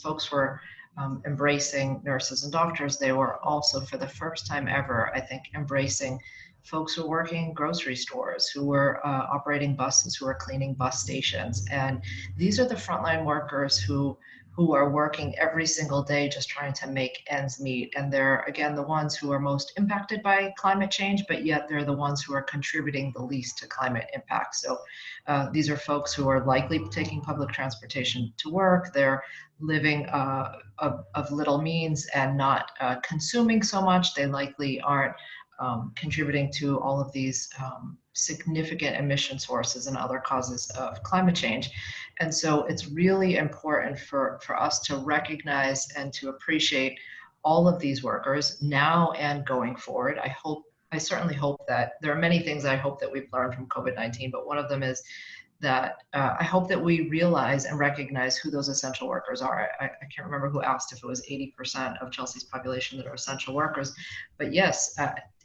Speaker 5: folks were embracing nurses and doctors, they were also, for the first time ever, I think, embracing folks who were working in grocery stores, who were operating buses, who were cleaning bus stations. And these are the frontline workers who are working every single day just trying to make ends meet. And they're, again, the ones who are most impacted by climate change, but yet they're the ones who are contributing the least to climate impact. So these are folks who are likely taking public transportation to work. They're living of little means and not consuming so much. They likely aren't contributing to all of these significant emission sources and other causes of climate change. And so it's really important for us to recognize and to appreciate all of these workers now and going forward. I certainly hope that there are many things I hope that we've learned from COVID-19, but one of them is that I hope that we realize and recognize who those essential workers are. I can't remember who asked if it was 80% of Chelsea's population that are essential workers, but yes,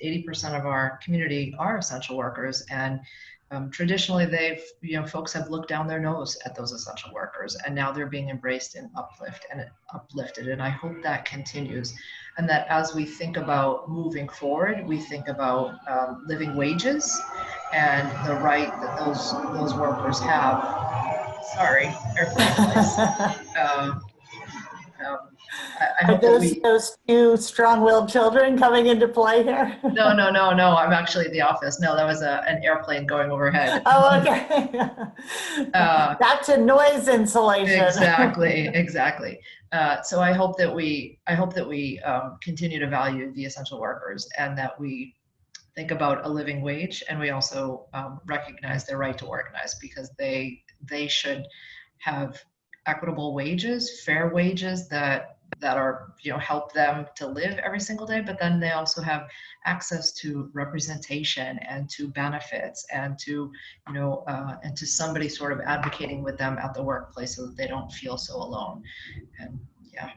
Speaker 5: 80% of our community are essential workers, and traditionally folks have looked down their nose at those essential workers, and now they're being embraced and uplifted, and I hope that continues, and that as we think about moving forward, we think about living wages and the right that those workers have. Sorry, airplane noise. I
Speaker 1: Are
Speaker 5: hope that
Speaker 1: those two strong-willed children coming into play here?
Speaker 5: No. I'm actually at the office. No, that was an airplane going overhead.
Speaker 1: Oh, okay. Back to noise insulation.
Speaker 5: Exactly. So I hope that we continue to value the essential workers, and that we think about a living wage, and we also recognize their right to organize, because they should have equitable wages, fair wages that are, help them to live every single day, but then they also have access to representation and to benefits and to, and to somebody sort of advocating with them at the workplace so that they don't feel so alone. And yeah.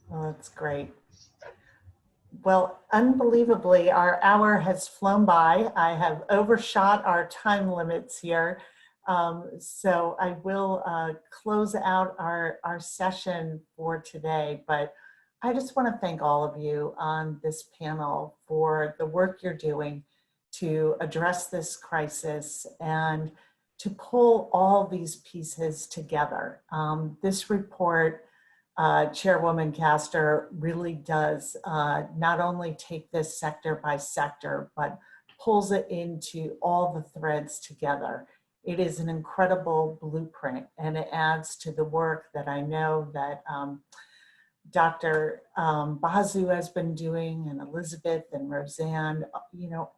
Speaker 1: Well, that's great. Well, unbelievably, our hour has flown by. I have overshot our time limits here. So I will close out our session for today, but I just want to thank all of you on this panel for the work you're doing to address this crisis and to pull all these pieces together. This report, Chairwoman Castor, really does not only take this sector by sector, but pulls it into all the threads together. It is an incredible blueprint, and it adds to the work that I know that Dr. Basu has been doing, and Elizabeth and Roseanne.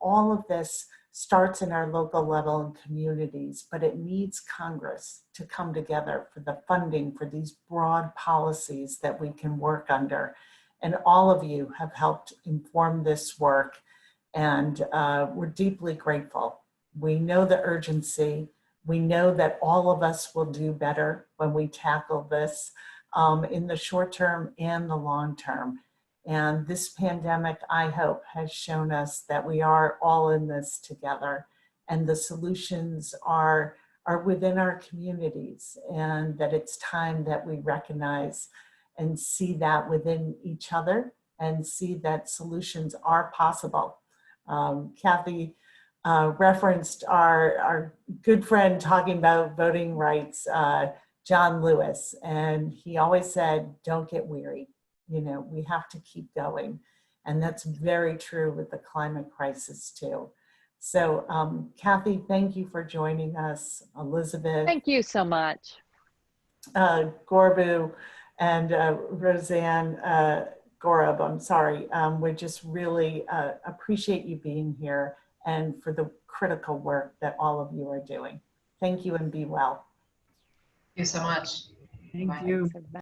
Speaker 1: All of this starts in our local level and communities, but it needs Congress to come together for the funding for these broad policies that we can work under. And all of you have helped inform this work, and we're deeply grateful. We know the urgency. We know that all of us will do better when we tackle this in the short term and the long term. And this pandemic, I hope, has shown us that we are all in this together, and the solutions are within our communities, and that it's time that we recognize and see that within each other and see that solutions are possible. Kathy referenced our good friend talking about voting rights, John Lewis, and he always said, don't get weary. We have to keep going. And that's very true with the climate crisis too. So Kathy, thank you for joining us. Elizabeth.
Speaker 2: Thank you so much.
Speaker 1: Gorbu and Roseanne Gorub, I'm sorry. We just really appreciate you being here and for the critical work that all of you are doing. Thank you, and be well.
Speaker 5: Thank you so much.
Speaker 3: Thank
Speaker 5: Bye.
Speaker 3: you.
Speaker 2: Thanks, everybody.